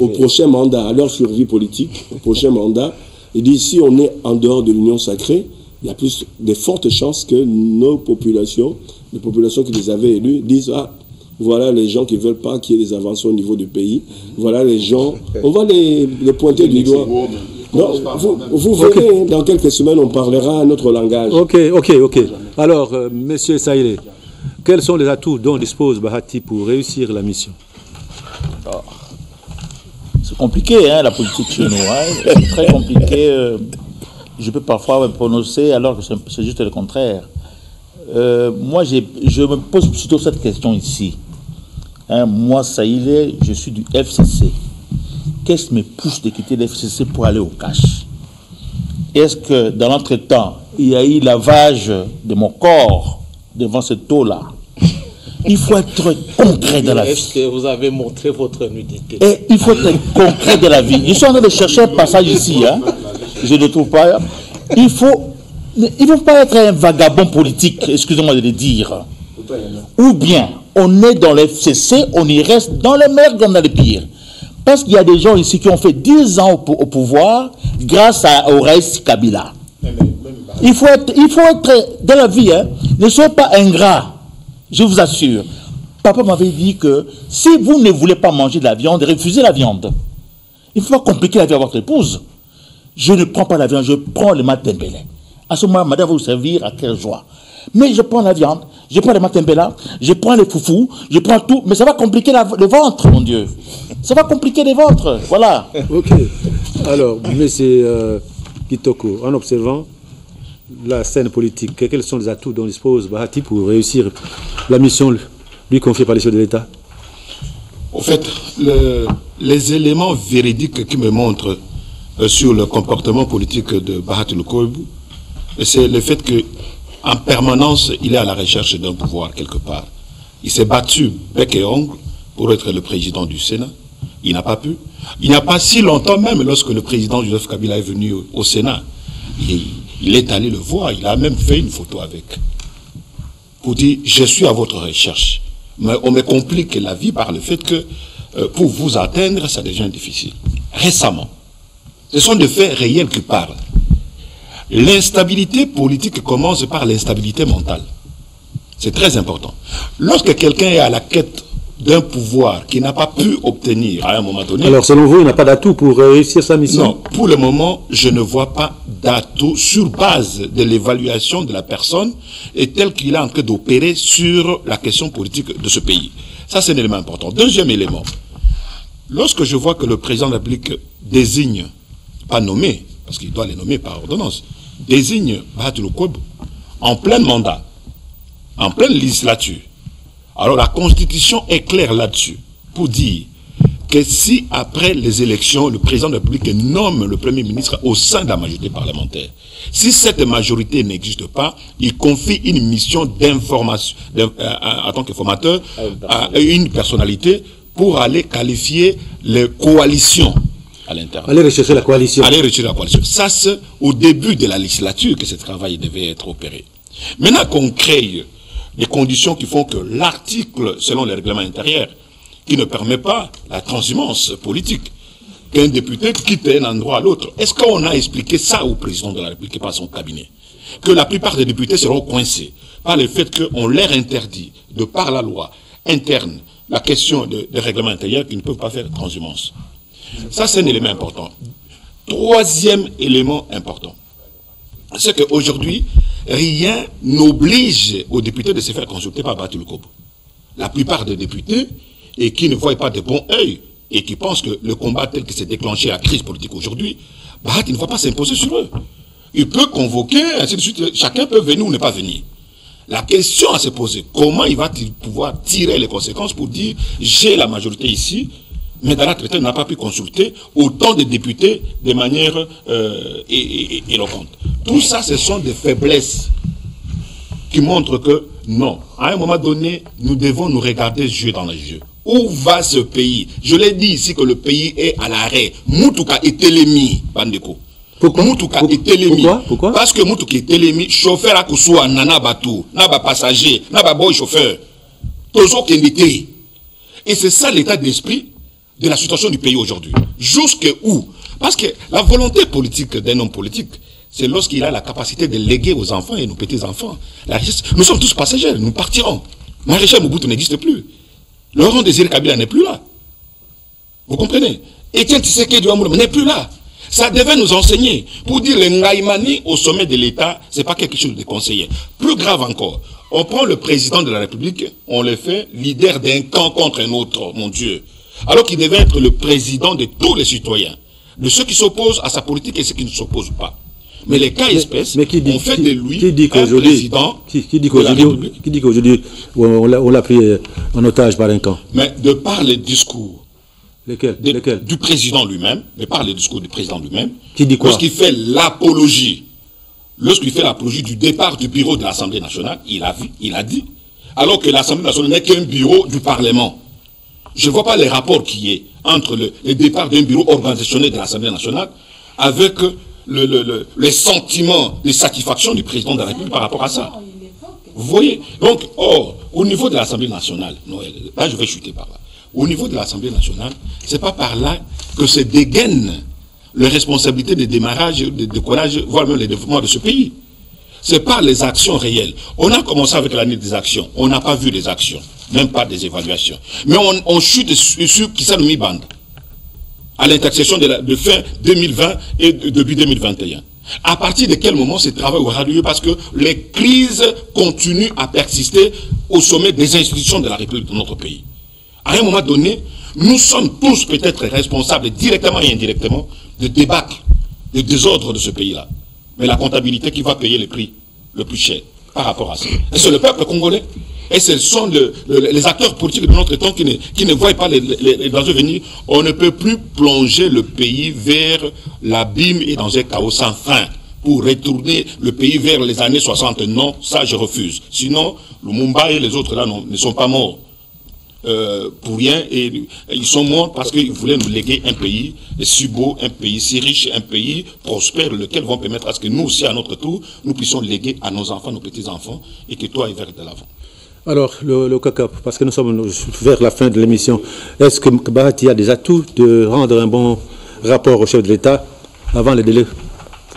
au prochain mandat, à leur survie politique, au prochain mandat. Ils disent, si on est en dehors de l'Union sacrée, il y a plus de fortes chances que nos populations, les populations qui les avaient élus, disent, voilà les gens qui ne veulent pas qu'il y ait des avancées au niveau du pays. Voilà les gens, on va les pointer du doigt. Non, vous verrez, dans quelques semaines, on parlera un autre langage. Ok. Alors, Monsieur Saïlé, quels sont les atouts dont dispose Bahati pour réussir la mission? C'est compliqué, hein, la politique chez nous. Hein. C'est très compliqué. Je peux parfois me prononcer alors que c'est juste le contraire. Moi, je me pose plutôt cette question ici. Hein, moi, Saïlé, je suis du FCC. Qu'est-ce qui me pousse de quitter le FCC pour aller au cash? Est-ce que dans l'entretemps, il y a eu lavage de mon corps devant cette eau-là? Il faut être concret dans la vie. Est-ce que vous avez montré votre nudité? Et il faut être concret dans la vie. Je suis en train de chercher un passage ici. Hein. Je ne trouve pas. Il ne faut pas être un vagabond politique, excusez-moi de le dire. Ou bien, on est dans le FCC, on y reste dans le meilleur comme dans le pire. Parce qu'il y a des gens ici qui ont fait 10 ans au pouvoir grâce au Raïs Kabila. Il faut être dans la vie, hein, ne soyez pas ingrat, je vous assure. Papa m'avait dit que si vous ne voulez pas manger de la viande, refusez la viande. Il ne faut pas compliquer la vie à votre épouse. Je ne prends pas la viande, je prends le matembele. À ce moment, madame va vous servir à quelle joie. Mais je prends la viande, je prends le matembela, je prends les foufous, je prends tout, mais ça va compliquer le ventre, mon Dieu. Ça va compliquer le ventre, voilà. Ok. Alors, monsieur Kitoko, en observant la scène politique, quels sont les atouts dont dispose Bahati pour réussir la mission lui confiée par les chefs de l'État? En fait, les éléments véridiques qui me montrent sur le comportement politique de Bahati Lukobu, c'est le fait qu'en permanence, il est à la recherche d'un pouvoir quelque part. Il s'est battu bec et ongle pour être le président du Sénat. Il n'a pas pu. Il n'y a pas si longtemps même, lorsque le président Joseph Kabila est venu au Sénat, il est allé le voir, il a même fait une photo avec. Pour dire, je suis à votre recherche. Mais on me complique la vie par le fait que pour vous atteindre, ça devient difficile. Récemment, ce sont des faits réels qui parlent. L'instabilité politique commence par l'instabilité mentale. C'est très important. Lorsque quelqu'un est à la quête d'un pouvoir qu'il n'a pas pu obtenir à un moment donné... Alors, selon vous, il n'a pas d'atout pour réussir sa mission? Non, pour le moment, je ne vois pas d'atout sur base de l'évaluation de la personne et tel qu'il est en train d'opérer sur la question politique de ce pays. Ça, c'est un élément important. Deuxième élément, lorsque je vois que le président de la République désigne, pas nommé, parce qu'il doit les nommer par ordonnance, désigne Bahati Lukwebo en plein mandat, en pleine législature. Alors la Constitution est claire là-dessus pour dire que si après les élections, le président de la République nomme le Premier ministre au sein de la majorité parlementaire, si cette majorité n'existe pas, il confie une mission d'information en tant qu'informateur à une personnalité pour aller qualifier les coalitions à l'intérieur. Aller rechercher la coalition. Aller rechercher la coalition. Ça, c'est au début de la législature que ce travail devait être opéré. Maintenant qu'on crée les conditions qui font que l'article, selon les règlements intérieurs, qui ne permet pas la transhumance politique, qu'un député quitte un endroit à l'autre. Est-ce qu'on a expliqué ça au président de la République et pas à son cabinet? Que la plupart des députés seront coincés par le fait qu'on leur interdit, de par la loi interne, la question des règlements intérieurs, qu'ils ne peuvent pas faire transhumance. Ça, c'est un élément important. Troisième élément important, c'est qu'aujourd'hui, rien n'oblige aux députés de se faire consulter par Bahati Lukwebo. La plupart des députés, et qui ne voient pas de bon œil, et qui pensent que le combat tel que s'est déclenché la crise politique aujourd'hui, Bahati ne va pas s'imposer sur eux. Il peut convoquer, ainsi de suite, chacun peut venir ou ne pas venir. La question à se poser, comment il va-t-il pouvoir tirer les conséquences pour dire j'ai la majorité ici, mais dans la traité n'a pas pu consulter autant de députés de manière éloquente. Tout ça, ce sont des faiblesses qui montrent que non, à un moment donné, nous devons nous regarder yeux dans les yeux. Où va ce pays? Je l'ai dit ici que le pays est à l'arrêt. Moutouka est Télémi, Bandeko. Pourquoi? Moutouka est Télémi. Pourquoi? Parce que Moutouka est Télémi, chauffeur à Koussoua, nana batou, naba passager, naba boy chauffeur. Toujours Kendité. Et c'est ça l'état d'esprit de la situation du pays aujourd'hui. Jusque où? Parce que la volonté politique d'un homme politique, c'est lorsqu'il a la capacité de léguer aux enfants et nos petits-enfants la richesse. Nous sommes tous passagers, nous partirons. Maréchal Mobutu n'existe plus. Laurent Désiré Kabila n'est plus là. Vous comprenez? Etienne Tshisekedi n'est plus là. Ça devait nous enseigner. Pour dire le Ngaïmani au sommet de l'État, ce n'est pas quelque chose de conseiller. Plus grave encore, on prend le président de la République, on le fait leader d'un camp contre un autre, mon Dieu. Alors qu'il devait être le président de tous les citoyens, de ceux qui s'opposent à sa politique et ceux qui ne s'opposent pas. Mais les cas espèces, on fait de lui un président de la République. Qui dit qu'aujourd'hui, on l'a pris en otage par un camp? Mais de par les discours Lesquels? du président lui-même, de par les discours du président lui-même, qui dit quoi? Lorsqu'il fait l'apologie du départ du bureau de l'Assemblée nationale, il a dit, alors que l'Assemblée nationale n'est qu'un bureau du Parlement. Je ne vois pas les rapports qu'il y ait entre le départ d'un bureau organisationnel de l'Assemblée nationale avec les sentiments de satisfaction du président de la République par rapport à ça. Vous voyez? Donc, au niveau de l'Assemblée nationale, Noël, là je vais chuter par là. Au niveau de l'Assemblée nationale, c'est pas par là que se dégaine les responsabilités de démarrage, de décollage, voire même le développement de ce pays. C'est par les actions réelles. On a commencé avec l'année des actions. On n'a pas vu les actions, même pas des évaluations. Mais on chute sur Kissa Band à l'intersection de fin 2020 et de début 2021. À partir de quel moment ce travail aura lieu? Parce que les crises continuent à persister au sommet des institutions de la République de notre pays. À un moment donné, nous sommes tous peut-être responsables, directement et indirectement, de débâcle, de désordre de ce pays-là. Mais la comptabilité qui va payer le prix le plus cher par rapport à ça. Et c'est le peuple congolais. Et ce sont les acteurs politiques de notre temps qui ne voient pas les dangers venir. On ne peut plus plonger le pays vers l'abîme et dans un chaos sans fin pour retourner le pays vers les années 60. Non, ça je refuse. Sinon, Lumumba et les autres là ne sont pas morts pour rien, et ils sont morts parce qu'ils voulaient nous léguer un pays si beau, un pays si riche, un pays prospère, lequel vont permettre à ce que nous aussi, à notre tour, nous puissions léguer à nos enfants, nos petits-enfants, et que toi, ailles vers de l'avant. Alors, le CACAP, parce que nous sommes vers la fin de l'émission, est-ce que Bahati a des atouts de rendre un bon rapport au chef de l'État avant les délais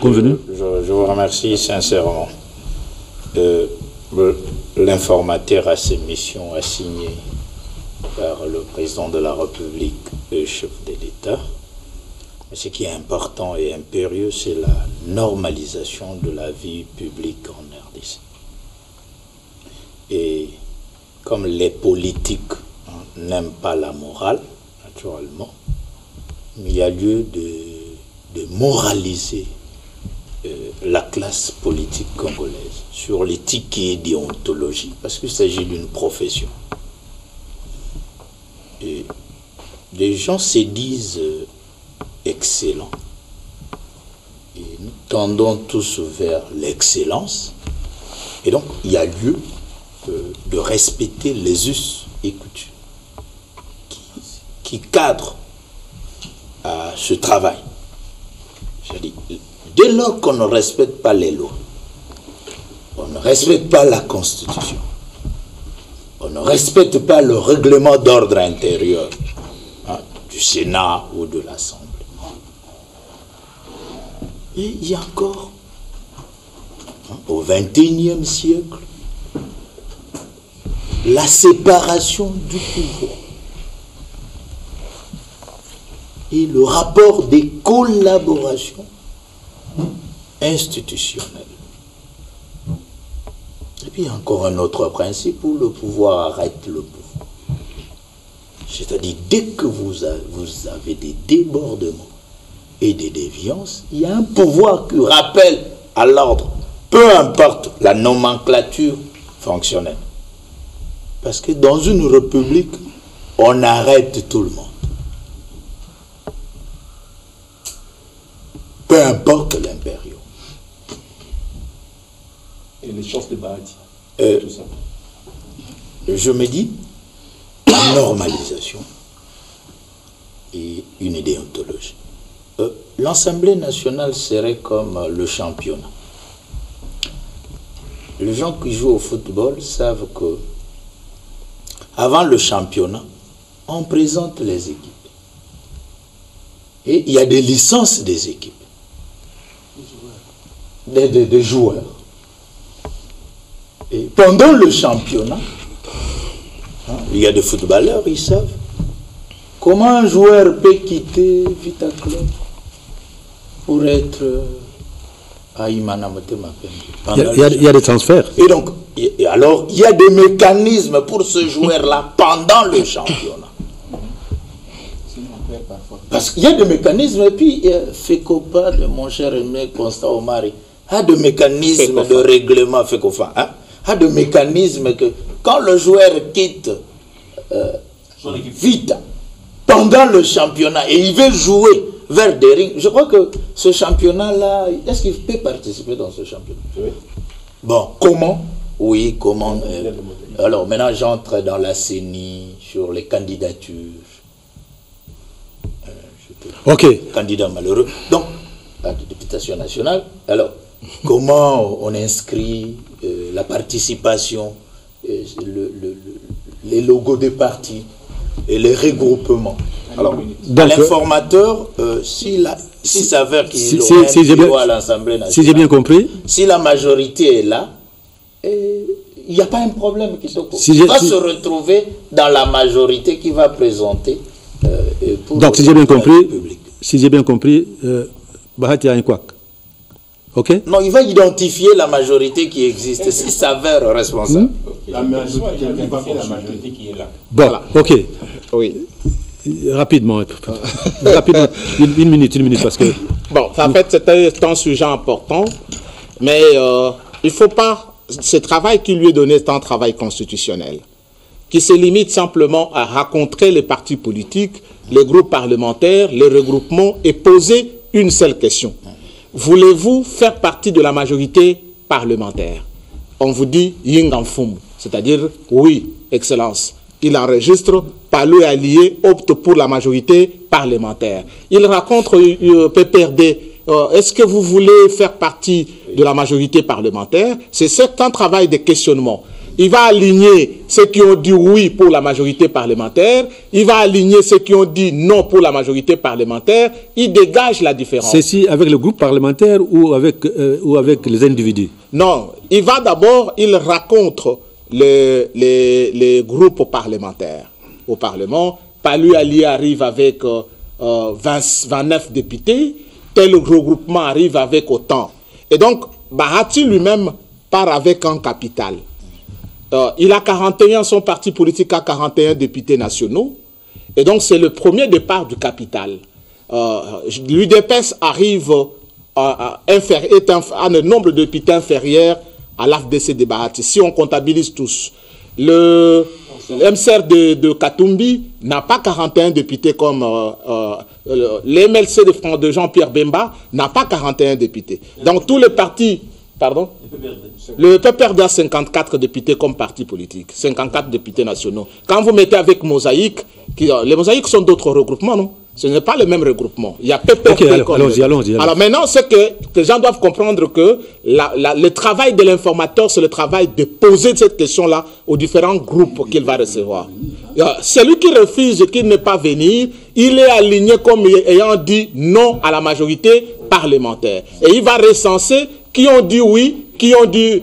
convenus? Je vous remercie sincèrement. L'informateur a ses missions assignées par le président de la République et le chef de l'État. Ce qui est important et impérieux, c'est la normalisation de la vie publique en RDC. Et comme les politiques n'aiment pas la morale, naturellement, il y a lieu de moraliser la classe politique congolaise sur l'éthique et déontologie, parce qu'il s'agit d'une profession. Et les gens se disent excellents. Et nous tendons tous vers l'excellence. Et donc, il y a lieu de respecter les us et coutumes qui cadrent à ce travail. C'est-à-dire, dès lors qu'on ne respecte pas les lois, on ne respecte pas la Constitution, on ne respecte pas le règlement d'ordre intérieur du Sénat ou de l'Assemblée. Et il y a encore, au XXIe siècle, la séparation du pouvoir et le rapport des collaborations institutionnelles. Et puis encore un autre principe où le pouvoir arrête le pouvoir. C'est-à-dire, dès que vous avez des débordements et des déviances, il y a un pouvoir qui rappelle à l'ordre, peu importe la nomenclature fonctionnelle. Parce que dans une république, on arrête tout le monde. Peu importe l'impériaux. Et les chances de Bahati, tout ça. Je me dis, la normalisation et une déontologie. L'Assemblée nationale serait comme le championnat. Les gens qui jouent au football savent que avant le championnat, on présente les équipes. Et il y a des licences des équipes. Des joueurs. Et pendant le championnat, il y a des footballeurs, ils savent comment un joueur peut quitter Vita Club pour être à Imanamote-Mapembe. Il y a des transferts. Et donc, alors, il y a des mécanismes pour ce joueur-là pendant le championnat. Parce qu'il y a des mécanismes, et puis, FECOPA, de mon cher aimé Constant Omari, a des mécanismes de règlement FECOFA, a des mécanismes que quand le joueur quitte Vita pendant le championnat et il veut jouer vers des rings, je crois que ce championnat-là, est-ce qu'il peut participer dans ce championnat? Oui. Bon, comment? Oui, comment? Alors maintenant, j'entre dans la CENI sur les candidatures. Ok. Candidat malheureux. Donc, la députation nationale. Alors, comment on inscrit la participation, les logos des partis et les regroupements. Alors, l'informateur, s'il s'avère qu'il est à l'Assemblée nationale, si j'ai bien compris, si la majorité est là, il n'y a pas un problème qui va se retrouver dans la majorité qui va présenter. Donc, si j'ai bien compris, Bahati a un couac. Ok? Non, il va identifier la majorité qui existe, s'il s'avère responsable. La majorité qui est là. Bon, voilà. Ok. Oui. Rapidement, une minute, parce que... Bon, en fait, c'est un sujet important, mais il ne faut pas... Ce travail qui lui est donné est un travail constitutionnel, qui se limite simplement à rencontrer les partis politiques, les groupes parlementaires, les regroupements et poser une seule question. Voulez-vous faire partie de la majorité parlementaire? On vous dit Yinganfum, c'est-à-dire oui, Excellence. Il enregistre, Palou et allié opte pour la majorité parlementaire. Il raconte PPRD, est-ce que vous voulez faire partie de la majorité parlementaire? C'est un travail de questionnement. il va aligner ceux qui ont dit oui pour la majorité parlementaire, il va aligner ceux qui ont dit non pour la majorité parlementaire, il dégage la différence. Ceci avec le groupe parlementaire ou avec les individus? Non, il va d'abord, il rencontre les groupes parlementaires au Parlement. Palus Ali arrive avec 29 députés, tel regroupement arrive avec autant. Et donc, Bahati lui-même part avec un capital. Il a 41, son parti politique a 41 députés nationaux. Et donc, c'est le premier départ du capital. L'UDPS arrive à un nombre de députés inférieur à l'AFDC de Bahati. Si on comptabilise tous, le MCR de Katumbi n'a pas 41 députés comme l'MLC de Jean-Pierre Bemba n'a pas 41 députés. Donc tous les partis, pardon, le PPRD a 54 députés comme parti politique, 54 députés nationaux. Quand vous mettez avec Mosaïque, les Mosaïques sont d'autres regroupements, non? Ce n'est pas le même regroupement. Il y a PPRD. Okay, allons-y. Alors maintenant, c'est que les gens doivent comprendre que le travail de l'informateur, c'est le travail de poser cette question-là aux différents groupes qu'il va recevoir. Celui qui refuse, qui ne pas venir, il est aligné comme ayant dit non à la majorité parlementaire. Et il va recenser qui ont dit oui, qui ont dit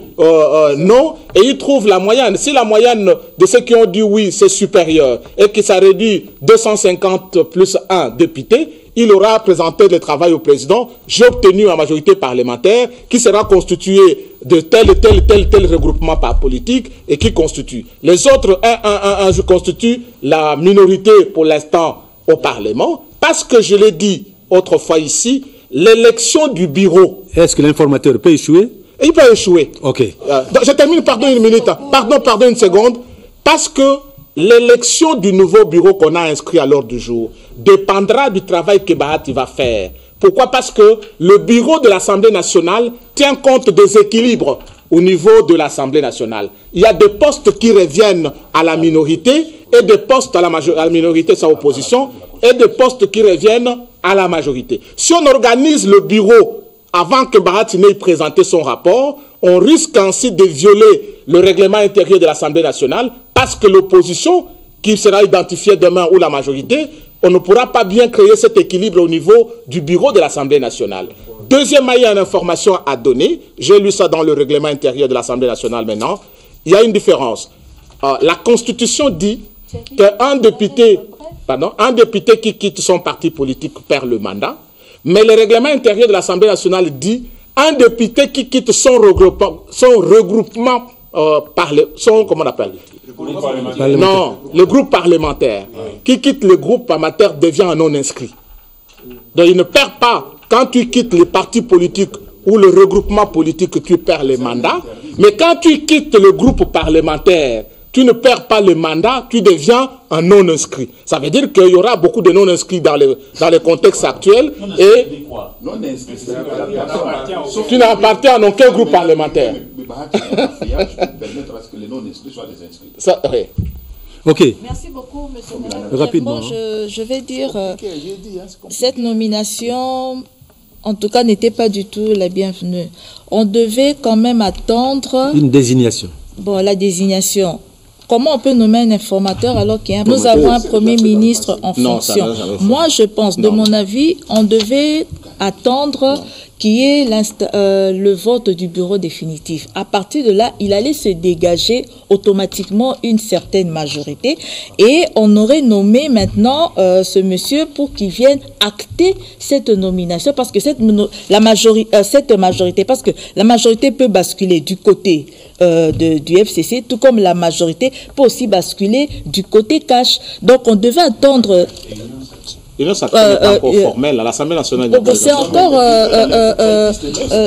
non, et il trouve la moyenne. Si la moyenne de ceux qui ont dit oui, c'est supérieur, et que ça réduit 250 plus 1 député, il aura présenté le travail au président. J'ai obtenu la majorité parlementaire qui sera constituée de tel regroupement par politique et qui constitue. Les autres, je constitue la minorité pour l'instant au Parlement, parce que je l'ai dit autrefois ici, l'élection du bureau. Est-ce que l'informateur peut échouer? Il peut échouer. Ok. Je termine, pardon une minute. Pardon une seconde. Parce que l'élection du nouveau bureau qu'on a inscrit à l'ordre du jour dépendra du travail que Bahati va faire. Pourquoi? Parce que le bureau de l'Assemblée nationale tient compte des équilibres au niveau de l'Assemblée nationale. Il y a des postes qui reviennent à la minorité et des postes à la minorité sans opposition et des postes qui reviennent à la majorité. Si on organise le bureau avant que Bahati n'ait présenté son rapport, on risque ainsi de violer le règlement intérieur de l'Assemblée nationale parce que l'opposition, qui sera identifiée demain, ou la majorité, on ne pourra pas bien créer cet équilibre au niveau du bureau de l'Assemblée nationale. Deuxièmement, il y a une information à donner. J'ai lu ça dans le règlement intérieur de l'Assemblée nationale maintenant. Il y a une différence. La Constitution dit qu'un député, un député qui quitte son parti politique perd le mandat. Mais le règlement intérieur de l'Assemblée nationale dit un député qui quitte son regroupement comment on appelle? Non, le groupe parlementaire. Qui quitte le groupe parlementaire devient un non-inscrit. Donc il ne perd pas. Quand tu quittes les partis politiques ou le regroupement politique, tu perds les mandats. Mais quand tu quittes le groupe parlementaire, tu ne perds pas le mandat, tu deviens un non-inscrit. Ça veut dire qu'il y aura beaucoup de non-inscrits dans le contexte actuel. Et tu n'appartiens à aucun groupe parlementaire. Ça, oui. Ok. Merci beaucoup, monsieur. Rapidement. Je vais dire, cette nomination, en tout cas, n'était pas du tout la bienvenue. On devait quand même attendre... Une désignation. Bon, la désignation. Comment on peut nommer un informateur alors qu'il y a nous avons un Premier ministre en fonction? Moi, je pense, de mon avis, on devait attendre qu'il y ait le vote du bureau définitif. À partir de là, il allait se dégager automatiquement une certaine majorité et on aurait nommé maintenant ce monsieur pour qu'il vienne acter cette nomination parce que cette majorité, parce que la majorité peut basculer du côté du FCC, tout comme la majorité peut aussi basculer du côté cash. Donc on devait attendre... L'Union sacrée n'est pas encore formelle, à l'Assemblée nationale. C'est encore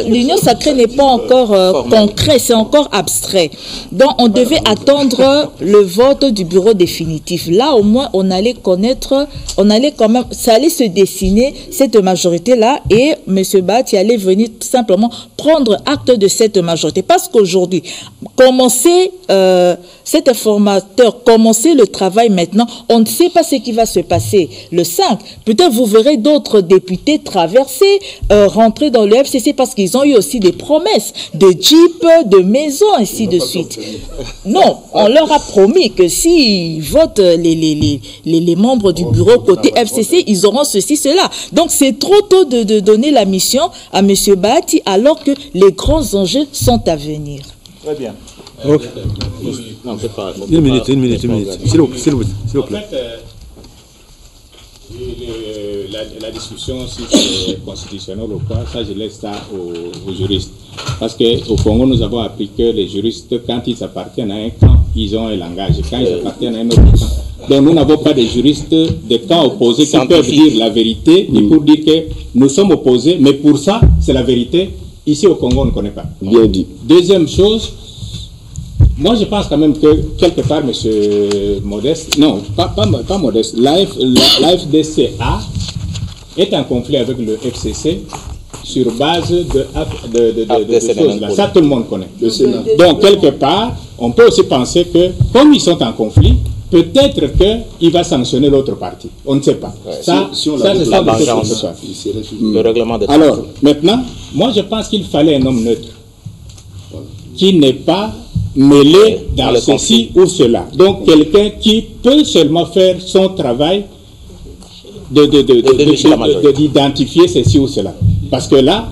l'Union sacrée n'est pas encore concret, c'est encore abstrait. Donc on devait attendre le vote du bureau définitif. Là au moins on allait connaître, on allait quand même, ça allait se dessiner cette majorité là et M. Bahati allait venir tout simplement prendre acte de cette majorité. Parce qu'aujourd'hui, commencer cet informateur, commencer le travail maintenant, on ne sait pas ce qui va se passer le 5. 5, peut-être vous verrez d'autres députés traverser, rentrer dans le FCC parce qu'ils ont eu aussi des promesses de jeep, de maisons, ainsi de suite. Non, on leur a promis que s'ils votent les membres du bureau côté FCC, ils auront ceci, cela. Donc c'est trop tôt de donner la mission à M. Bahati alors que les grands enjeux sont à venir. Très bien. Okay. Non, c'est pas, une minute. S'il vous plaît. En fait, la discussion si c'est constitutionnel ou pas, ça je laisse ça aux juristes. Parce qu'au Congo, nous avons appris que les juristes, quand ils appartiennent à un camp, ils ont un langage. Quand ils appartiennent à un autre camp. Donc nous n'avons pas de juristes de camps opposés qui peuvent dire la vérité et pour dire que nous sommes opposés, mais pour ça, c'est la vérité. Ici au Congo, on ne connaît pas. Bien dit. Deuxième chose, moi je pense quand même que quelque part, M. Modeste, non, pas Modeste, l'AFDCA est en conflit avec le FCC sur base de choses là. Ça, tout le monde connaît. Donc, quelque part, on peut aussi penser que, comme ils sont en conflit, peut-être qu'il va sanctionner l'autre partie. On ne sait pas. Ouais. Ça, c'est ça le règlement de Alors, maintenant, moi je pense qu'il fallait un homme neutre qui n'est pas mêlé dans ceci ou cela. Donc, quelqu'un qui peut seulement faire son travail d'identifier ceci ou cela. Parce que là,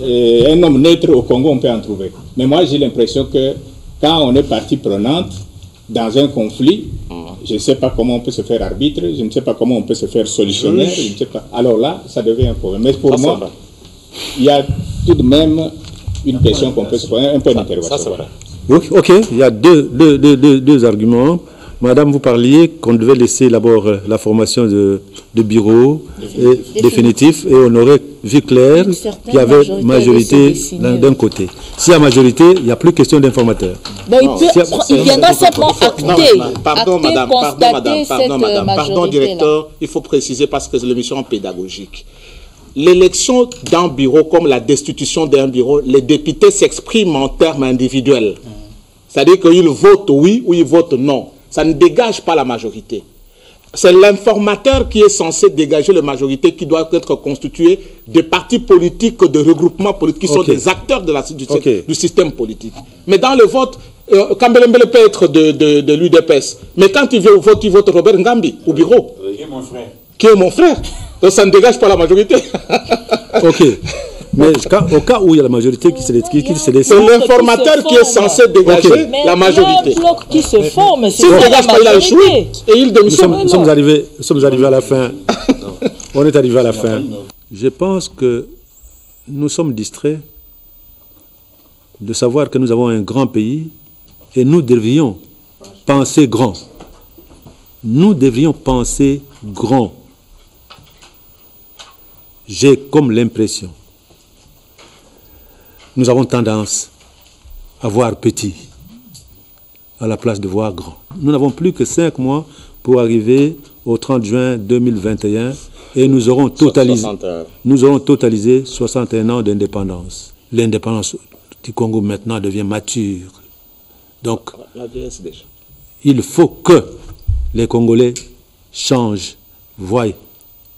un homme neutre au Congo, on peut en trouver. Mais moi, j'ai l'impression que quand on est partie prenante dans un conflit, je ne sais pas comment on peut se faire arbitre, je ne sais pas comment on peut se faire solutionnaire, je ne sais pas. Alors là, ça devient un problème. Mais pour moi, il y a tout de même une question qu'on peut se poser, un peu d'interrogation. Ça, c'est vrai. Ok, il y a deux arguments. Madame, vous parliez qu'on devait laisser d'abord la formation de bureau définitif et on aurait vu clair qu'il y avait majorité d'un côté. S'il y a majorité, il n'y a plus question d'informateur. Bon, il viendra simplement acter. Pardon, directeur, il faut préciser parce que c'est l'émission pédagogique. L'élection d'un bureau comme la destitution d'un bureau, les députés s'expriment en termes individuels. C'est-à-dire qu'ils votent oui ou ils votent non. Ça ne dégage pas la majorité. C'est l'informateur qui est censé dégager la majorité qui doit être constitué de partis politiques, de regroupements politiques qui sont des acteurs de du système politique. Mais dans le vote, Kambelembele peut être de l'UDPS. Mais quand il vote Robert Ngambi au bureau. Qui est mon frère. Qui est mon frère. Donc ça ne dégage pas la majorité. Ok. Mais au cas où il y a la majorité qui se décide, c'est l'informateur qui est censé dégager la majorité. Il y a un bloc qui se forme. S'il ne dégage pas, il a échoué. Et il démissionne. Nous sommes arrivés à la fin. On est arrivé à la fin. Je pense que nous sommes distraits de savoir que nous avons un grand pays et nous devrions penser grand. Nous devrions penser grand. J'ai comme l'impression, nous avons tendance à voir petit à la place de voir grand. Nous n'avons plus que 5 mois pour arriver au 30 juin 2021 et nous aurons totalisé 61 ans d'indépendance. L'indépendance du Congo maintenant devient mature. Donc, il faut que les Congolais changent, voient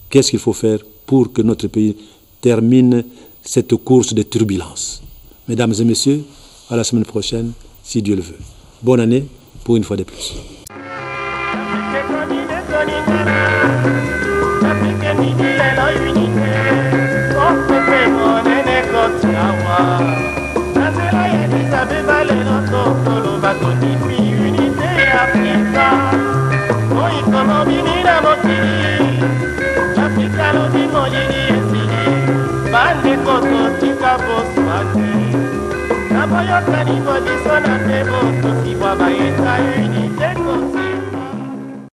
qu'est-ce qu'il faut faire pour que notre pays termine cette course de turbulence. Mesdames et messieurs, à la semaine prochaine, si Dieu le veut. Bonne année, pour une fois de plus. Naboyokani bodiso na tebo, tosi baba eta uni.